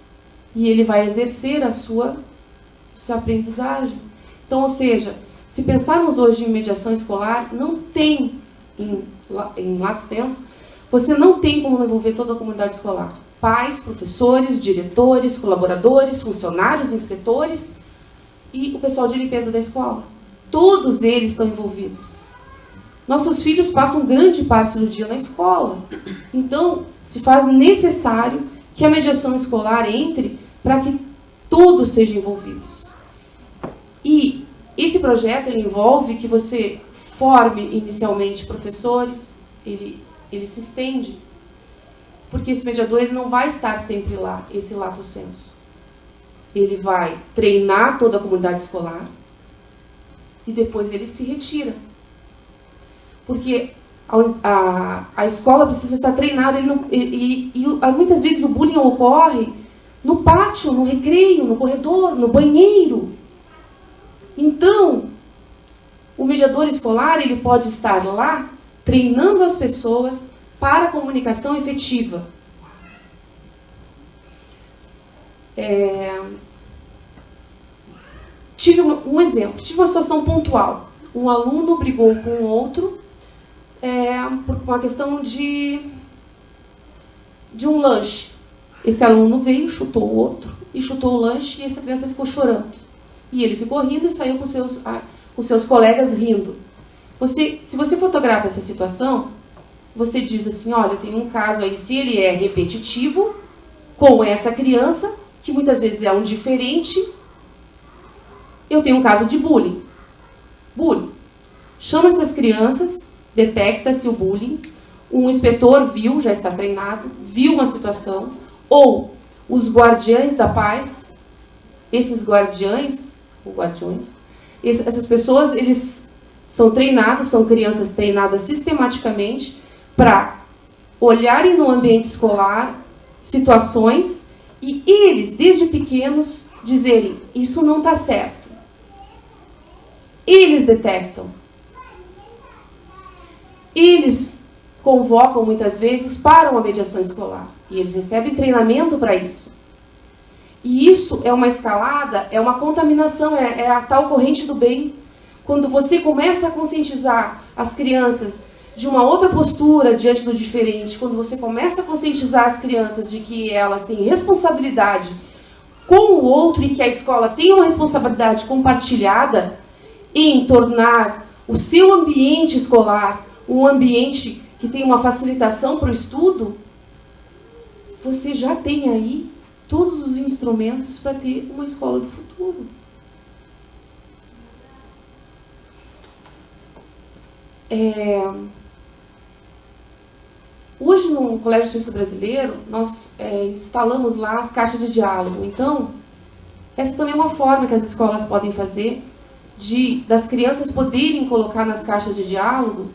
[SPEAKER 5] e ele vai exercer a sua aprendizagem. Então, ou seja, se pensarmos hoje em mediação escolar, não tem, em lato sensu, você não tem como envolver toda a comunidade escolar. Pais, professores, diretores, colaboradores, funcionários, inspetores e o pessoal de limpeza da escola. Todos eles estão envolvidos. Nossos filhos passam grande parte do dia na escola. Então, se faz necessário que a mediação escolar entre para que todos sejam envolvidos. E esse projeto ele envolve que você forme inicialmente professores, ele se estende, porque esse mediador ele não vai estar sempre lá, esse lato sensu. Ele vai treinar toda a comunidade escolar e depois ele se retira. Porque a escola precisa estar treinada e muitas vezes o bullying ocorre no pátio, no recreio, no corredor, no banheiro. Então, o mediador escolar ele pode estar lá treinando as pessoas para a comunicação efetiva. Tive um exemplo, tive uma situação pontual. Um aluno brigou com outro por uma questão de um lanche. Esse aluno veio, chutou o outro, e chutou o lanche, e essa criança ficou chorando. E ele ficou rindo e saiu com seus colegas rindo. Se você fotografa essa situação, você diz assim, olha, tem um caso aí, se ele é repetitivo, com essa criança, que muitas vezes é um diferente, eu tenho um caso de bullying. Bullying. Chama essas crianças, detecta-se o bullying, um inspetor viu, já está treinado, viu uma situação, ou os guardiães da paz, esses guardiões, essas pessoas, eles são treinados, são crianças treinadas sistematicamente para olharem no ambiente escolar situações e eles, desde pequenos, dizerem, isso não está certo. Eles detectam. Eles convocam muitas vezes para uma mediação escolar. E eles recebem treinamento para isso. E isso é uma escalada, é uma contaminação, é a tal corrente do bem. Quando você começa a conscientizar as crianças de uma outra postura diante do diferente, quando você começa a conscientizar as crianças de que elas têm responsabilidade com o outro e que a escola tem uma responsabilidade compartilhada em tornar o seu ambiente escolar, um ambiente que tem uma facilitação para o estudo, você já tem aí todos os instrumentos para ter uma escola do futuro. Hoje, no Colégio Suíço Brasileiro, nós instalamos lá as caixas de diálogo. Então, essa também é uma forma que as escolas podem fazer das crianças poderem colocar nas caixas de diálogo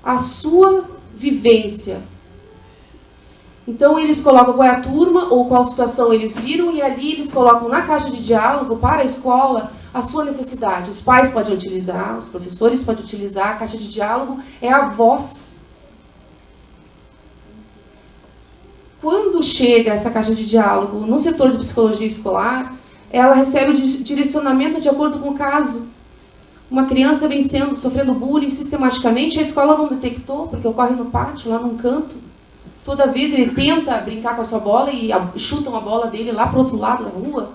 [SPEAKER 5] a sua vivência. Então, eles colocam qual é a turma ou qual situação eles viram e ali eles colocam na caixa de diálogo para a escola a sua necessidade. Os pais podem utilizar, os professores podem utilizar, a caixa de diálogo é a voz. Quando chega essa caixa de diálogo no setor de psicologia escolar, ela recebe o direcionamento de acordo com o caso. Uma criança vem sofrendo bullying sistematicamente, a escola não detectou, porque ocorre no pátio, lá num canto. Toda vez ele tenta brincar com a sua bola e chutam a bola dele lá para o outro lado da rua.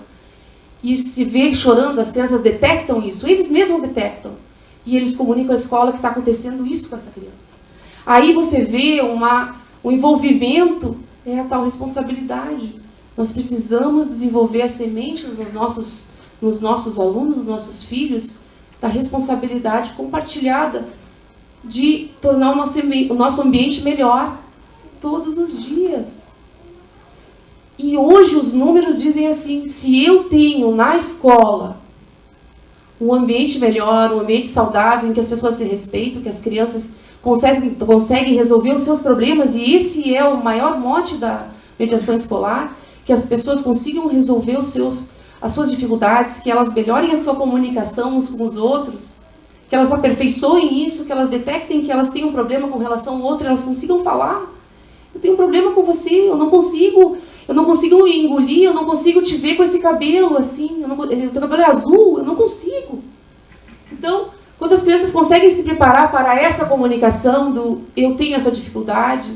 [SPEAKER 5] E se vê chorando, as crianças detectam isso, eles mesmos detectam. E eles comunicam à escola que está acontecendo isso com essa criança. Aí você vê um envolvimento, a tal responsabilidade. Nós precisamos desenvolver a semente nos nossos alunos, nos nossos filhos, da responsabilidade compartilhada de tornar o nosso ambiente melhor todos os dias. E hoje os números dizem assim, se eu tenho na escola um ambiente melhor, um ambiente saudável, em que as pessoas se respeitam, que as crianças conseguem resolver os seus problemas, e esse é o maior mote da mediação escolar, que as pessoas consigam resolver as suas dificuldades, que elas melhorem a sua comunicação uns com os outros, que elas aperfeiçoem isso, que elas detectem que elas têm um problema com relação ao outro, elas consigam falar. Eu tenho um problema com você, eu não consigo engolir, eu não consigo te ver com esse cabelo assim, o teu cabelo é azul, eu não consigo. Então, quando as crianças conseguem se preparar para essa comunicação do eu tenho essa dificuldade,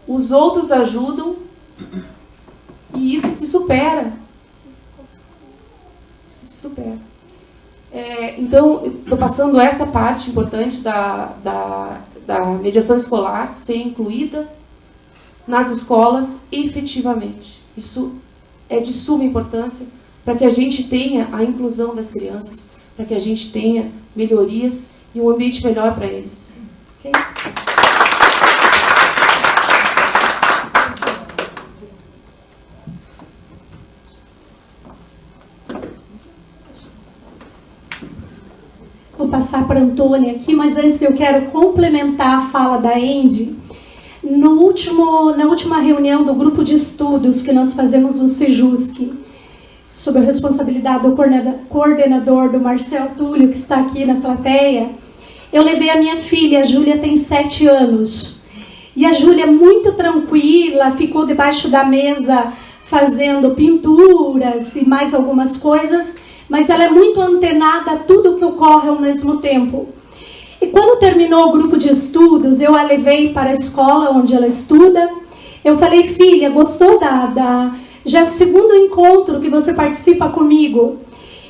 [SPEAKER 5] os outros ajudam e isso se supera. Isso se supera. Então, estou passando essa parte importante da mediação escolar ser incluída nas escolas efetivamente. Isso é de suma importância para que a gente tenha a inclusão das crianças, para que a gente tenha melhorias e um ambiente melhor para eles. Okay?
[SPEAKER 2] Vou passar para a Antônia aqui, mas antes eu quero complementar a fala da Andy. Na última reunião do grupo de estudos que nós fazemos no Sejusc, sob a responsabilidade do coordenador do Marcel Túlio, que está aqui na plateia, eu levei a minha filha, a Júlia tem 7 anos. E a Júlia, muito tranquila, ficou debaixo da mesa fazendo pinturas e mais algumas coisas, mas ela é muito antenada a tudo que ocorre ao mesmo tempo. E quando terminou o grupo de estudos, eu a levei para a escola onde ela estuda. Eu falei, filha, gostou já é o segundo encontro que você participa comigo?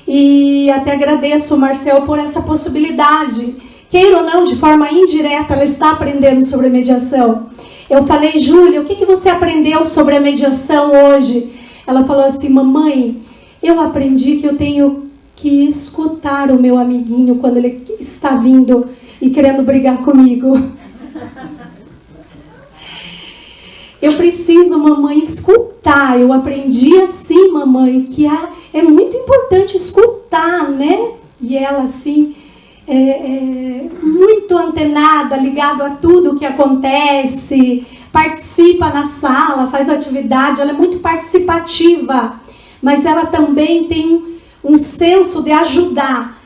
[SPEAKER 2] E até agradeço o Marcel por essa possibilidade. Queira ou não, de forma indireta, ela está aprendendo sobre mediação. Eu falei, Júlia, o que você aprendeu sobre a mediação hoje? Ela falou assim, mamãe, eu aprendi que eu tenho que escutar o meu amiguinho quando ele está vindo e querendo brigar comigo. Eu preciso, mamãe, escutar. Eu aprendi assim, mamãe, que é muito importante escutar, né? E ela, assim, muito antenada, ligada a tudo o que acontece, participa na sala, faz atividade, ela é muito participativa. Mas ela também tem um senso de ajudar.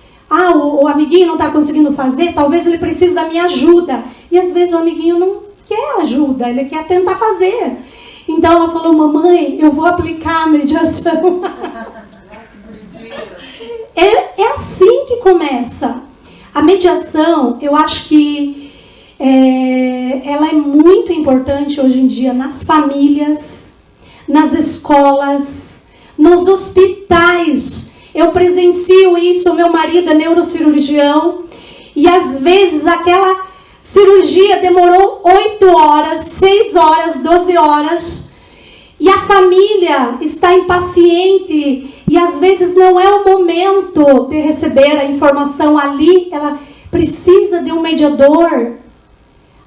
[SPEAKER 2] O amiguinho não está conseguindo fazer, talvez ele precise da minha ajuda. E às vezes o amiguinho não quer ajuda, ele quer tentar fazer. Então ela falou, mamãe, eu vou aplicar a mediação. É assim que começa. A mediação, eu acho que ela é muito importante hoje em dia nas famílias, nas escolas, nos hospitais. Eu presencio isso, meu marido é neurocirurgião, E às vezes aquela cirurgia demorou 8 horas, 6 horas, 12 horas. E a família está impaciente e às vezes não é o momento de receber a informação ali. Ela precisa de um mediador.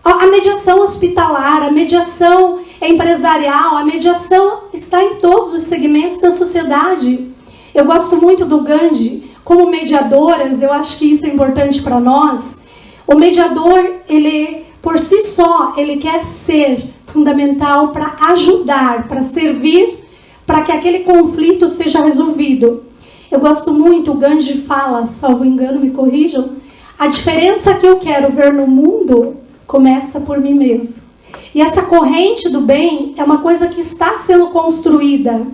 [SPEAKER 2] A mediação hospitalar, a mediação empresarial, a mediação está em todos os segmentos da sociedade. Eu gosto muito do Gandhi. Como mediadoras, eu acho que isso é importante para nós. O mediador, ele, por si só, ele quer ser fundamental para ajudar, para servir, para que aquele conflito seja resolvido. Eu gosto muito, o Gandhi fala, salvo engano, me corrijam, a diferença que eu quero ver no mundo começa por mim mesmo. E essa corrente do bem é uma coisa que está sendo construída.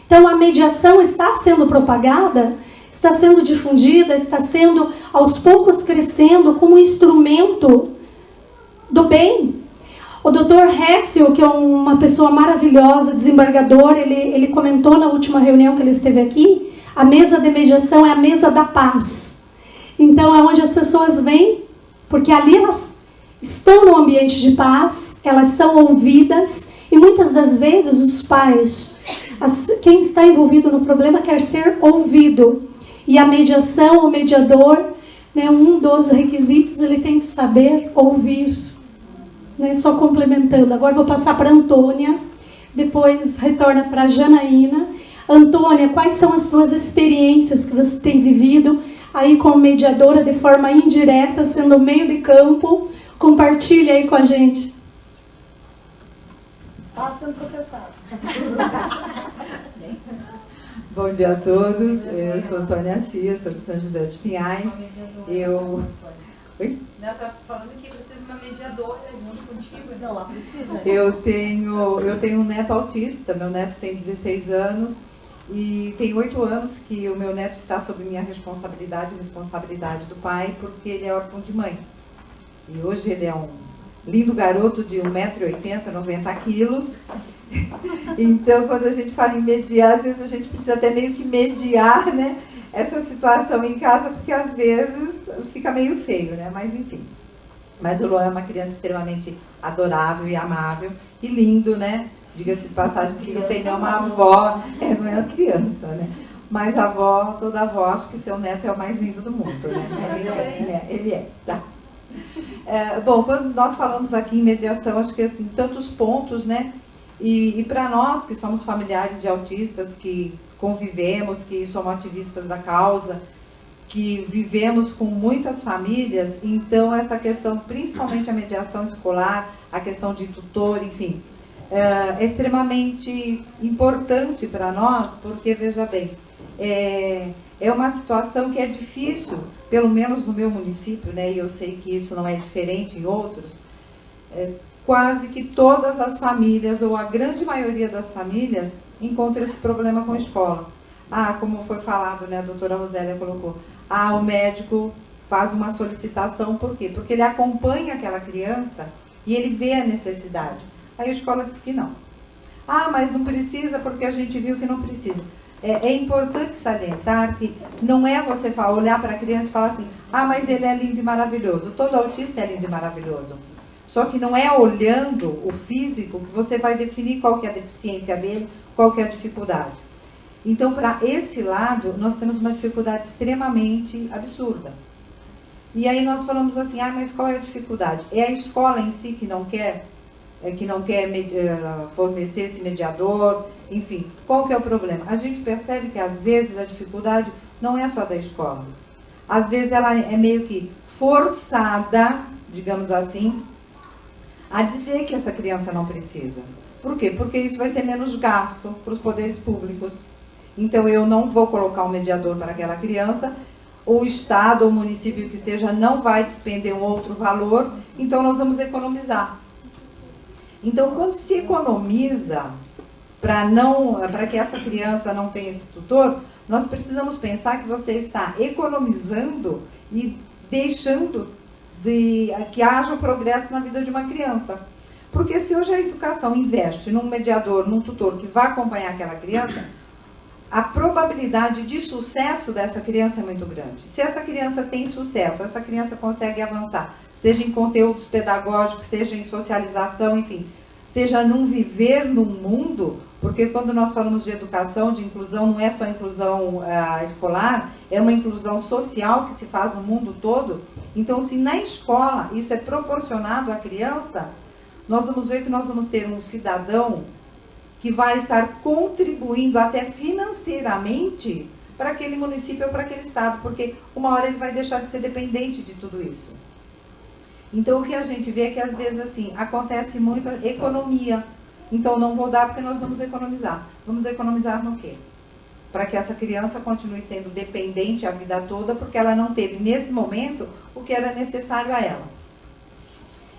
[SPEAKER 2] Então a mediação está sendo propagada, está sendo difundida, está sendo aos poucos crescendo como instrumento do bem. O Dr. Hessel, que é uma pessoa maravilhosa, desembargador, ele comentou na última reunião que ele esteve aqui, a mesa de mediação é a mesa da paz. Então é onde as pessoas vêm, porque ali elas estão no ambiente de paz, elas são ouvidas, e muitas das vezes os pais, quem está envolvido no problema quer ser ouvido. E a mediação, o mediador, né, um dos requisitos, ele tem que saber ouvir. Né, só complementando, agora vou passar para a Antônia, depois retorna para a Janaína. Antônia, quais são as suas experiências que você tem vivido aí como mediadora de forma indireta, sendo meio de campo? Compartilha aí com a gente.
[SPEAKER 4] Está sendo processado.
[SPEAKER 6] Bom dia a todos, eu sou Antônia Cia, sou de São José dos Pinhais. Oi?
[SPEAKER 1] Não, estava falando que precisa de uma mediadora junto contigo.
[SPEAKER 4] Não, lá precisa.
[SPEAKER 6] Eu tenho um neto autista, meu neto tem 16 anos e tem 8 anos que o meu neto está sob minha responsabilidade do pai, porque ele é órfão de mãe. E hoje ele é um lindo garoto de 1,80m, 90 quilos. Então, quando a gente fala em mediar, às vezes a gente precisa até meio que mediar, né, essa situação em casa, porque às vezes fica meio feio, né? Mas enfim. Mas o Luan é uma criança extremamente adorável e amável e lindo, né? Diga-se de passagem que não tem nenhuma avó, não é uma criança, né? Mas a avó, toda avó, acho que seu neto é o mais lindo do mundo, né? Mas ele é, tá? Bom, quando nós falamos aqui em mediação, acho que assim, tantos pontos, né? E para nós que somos familiares de autistas, que convivemos, que somos ativistas da causa, que vivemos com muitas famílias, então essa questão, principalmente a mediação escolar, a questão de tutor, enfim, é extremamente importante para nós, porque, veja bem, é uma situação que é difícil, pelo menos no meu município, né, e eu sei que isso não é diferente em outros, quase que todas as famílias, ou a grande maioria das famílias, encontra esse problema com a escola. Como foi falado, né, a doutora Rosélia colocou, o médico faz uma solicitação, por quê? Porque ele acompanha aquela criança e ele vê a necessidade. Aí a escola diz que não. Mas não precisa porque a gente viu que não precisa. É importante salientar que não é você olhar para a criança e falar assim, mas ele é lindo e maravilhoso. Todo autista é lindo e maravilhoso. Só que não é olhando o físico que você vai definir qual que é a deficiência dele, qual que é a dificuldade. Então, para esse lado, nós temos uma dificuldade extremamente absurda. E aí nós falamos assim, mas qual é a dificuldade? É a escola em si que não quer fornecer esse mediador, enfim. Qual que é o problema? A gente percebe que às vezes a dificuldade não é só da escola. Às vezes ela é meio que forçada, digamos assim, a dizer que essa criança não precisa. Por quê? Porque isso vai ser menos gasto para os poderes públicos. Então eu não vou colocar um mediador para aquela criança, ou o Estado ou o município que seja não vai despender um outro valor, então nós vamos economizar. Então quando se economiza para que essa criança não tenha esse tutor, nós precisamos pensar que você está economizando e deixando que haja progresso na vida de uma criança. Porque se hoje a educação investe num mediador, num tutor que vai acompanhar aquela criança, a probabilidade de sucesso dessa criança é muito grande. Se essa criança tem sucesso, essa criança consegue avançar, seja em conteúdos pedagógicos, seja em socialização, enfim, seja num viver num mundo, porque quando nós falamos de educação, de inclusão, não é só inclusão escolar, é uma inclusão social que se faz no mundo todo. Então, se na escola isso é proporcionado à criança, nós vamos ver que nós vamos ter um cidadão que vai estar contribuindo até financeiramente para aquele município ou para aquele estado, porque uma hora ele vai deixar de ser dependente de tudo isso. Então, o que a gente vê é que, às vezes, assim, acontece muito economia. Então, não vou dar porque nós vamos economizar. Vamos economizar no quê? Para que essa criança continue sendo dependente a vida toda, porque ela não teve, nesse momento, o que era necessário a ela.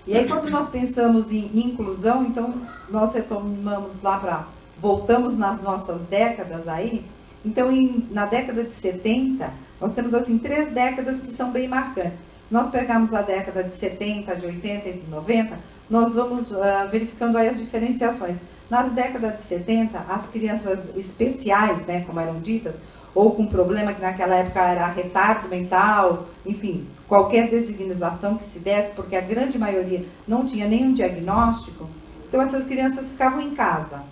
[SPEAKER 6] E aí, quando nós pensamos em inclusão, então, nós retomamos lá voltamos nas nossas décadas aí. Então, na década de 70, nós temos, assim, 3 décadas que são bem marcantes. Se nós pegarmos a década de 70, de 80 e de 90, nós vamos verificando aí as diferenciações. Na década de 70, as crianças especiais, né, como eram ditas, ou com problema que naquela época era retardo mental, enfim, qualquer designação que se desse, porque a grande maioria não tinha nenhum diagnóstico, então essas crianças ficavam em casa.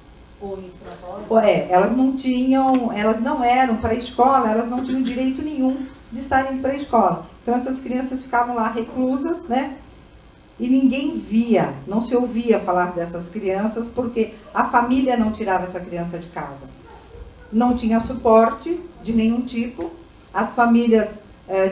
[SPEAKER 6] Elas não eram para a escola, elas não tinham direito nenhum de estarem para a escola. Então essas crianças ficavam lá reclusas, né? E ninguém via, não se ouvia falar dessas crianças, porque a família não tirava essa criança de casa. Não tinha suporte de nenhum tipo, as famílias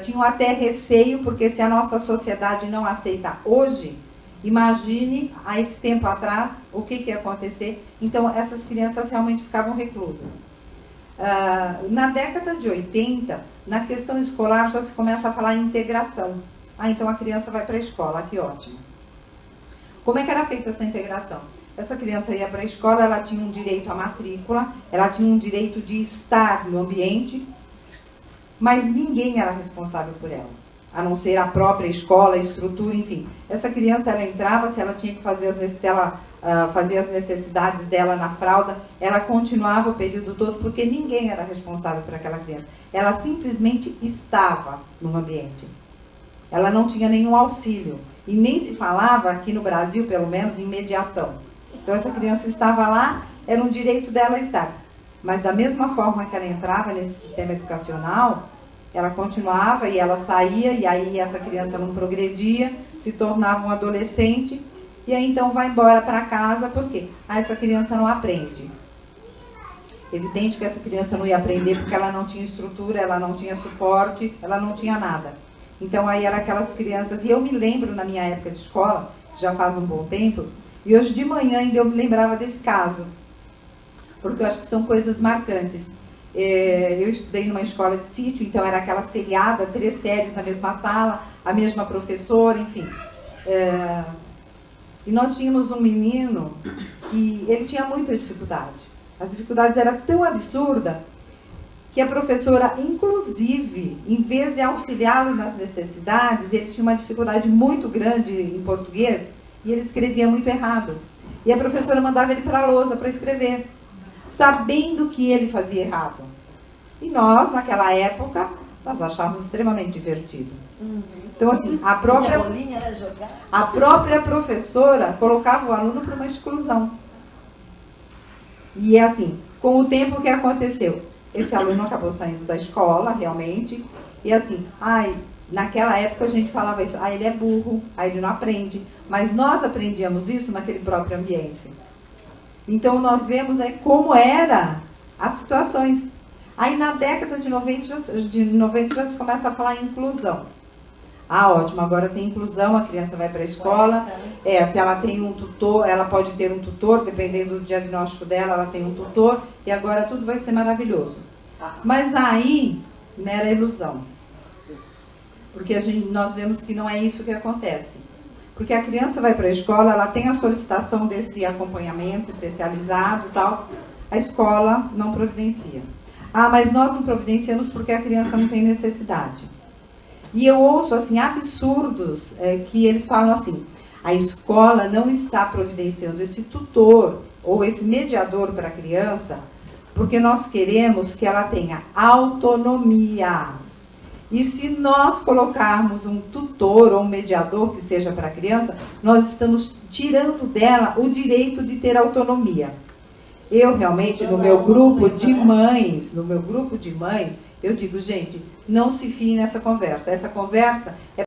[SPEAKER 6] tinham até receio, porque se a nossa sociedade não aceita hoje, imagine há esse tempo atrás o que ia acontecer. Então essas crianças realmente ficavam reclusas. Na década de 80, na questão escolar já se começa a falar em integração. Então a criança vai para a escola, que ótimo. Como é que era feita essa integração? Essa criança ia para a escola, ela tinha um direito à matrícula, ela tinha um direito de estar no ambiente, mas ninguém era responsável por ela, a não ser a própria escola, a estrutura, enfim. Essa criança, ela entrava, se ela tinha que fazer fazia as necessidades dela na fralda, ela continuava o período todo, porque ninguém era responsável por aquela criança. Ela simplesmente estava no ambiente. Ela não tinha nenhum auxílio. E nem se falava, aqui no Brasil, pelo menos, em mediação. Então, essa criança estava lá, era um direito dela estar. Mas, da mesma forma que ela entrava nesse sistema educacional, ela continuava e ela saía, e aí essa criança não progredia, se tornava um adolescente, e aí então vai embora para casa, por quê? Essa criança não aprende. Evidente que essa criança não ia aprender porque ela não tinha estrutura, ela não tinha suporte, ela não tinha nada. Então aí eram aquelas crianças, e eu me lembro na minha época de escola, já faz um bom tempo, e hoje de manhã ainda eu me lembrava desse caso, porque eu acho que são coisas marcantes. Eu estudei numa escola de sítio, então era aquela seriada, 3 séries na mesma sala, a mesma professora, enfim. E nós tínhamos um menino que ele tinha muita dificuldade. As dificuldades eram tão absurdas que a professora, inclusive, em vez de auxiliá-lo nas necessidades, ele tinha uma dificuldade muito grande em português e ele escrevia muito errado. E a professora mandava ele para a lousa para escrever, sabendo que ele fazia errado. E nós, naquela época, nós achávamos extremamente divertido. Então, assim, a própria professora colocava o aluno para uma exclusão. E é assim, com o tempo que aconteceu, esse aluno acabou saindo da escola, realmente, e assim, naquela época a gente falava isso, ele é burro, ele não aprende, mas nós aprendíamos isso naquele próprio ambiente. Então nós vemos como eram as situações. Aí na década de 90 já se começa a falar em inclusão. Ótimo, agora tem inclusão, a criança vai para a escola, se ela tem um tutor, ela pode ter um tutor, dependendo do diagnóstico dela, ela tem um tutor, e agora tudo vai ser maravilhoso. Mas aí, mera ilusão. Porque nós vemos que não é isso que acontece. Porque a criança vai para a escola, ela tem a solicitação desse acompanhamento especializado e tal, a escola não providencia. Mas nós não providenciamos porque a criança não tem necessidade. E eu ouço assim, absurdos que eles falam assim, a escola não está providenciando esse tutor ou esse mediador para a criança porque nós queremos que ela tenha autonomia. E se nós colocarmos um tutor ou um mediador que seja para a criança, nós estamos tirando dela o direito de ter autonomia. Eu realmente, no meu grupo de mães, eu digo, gente, não se fie nessa conversa. Essa conversa é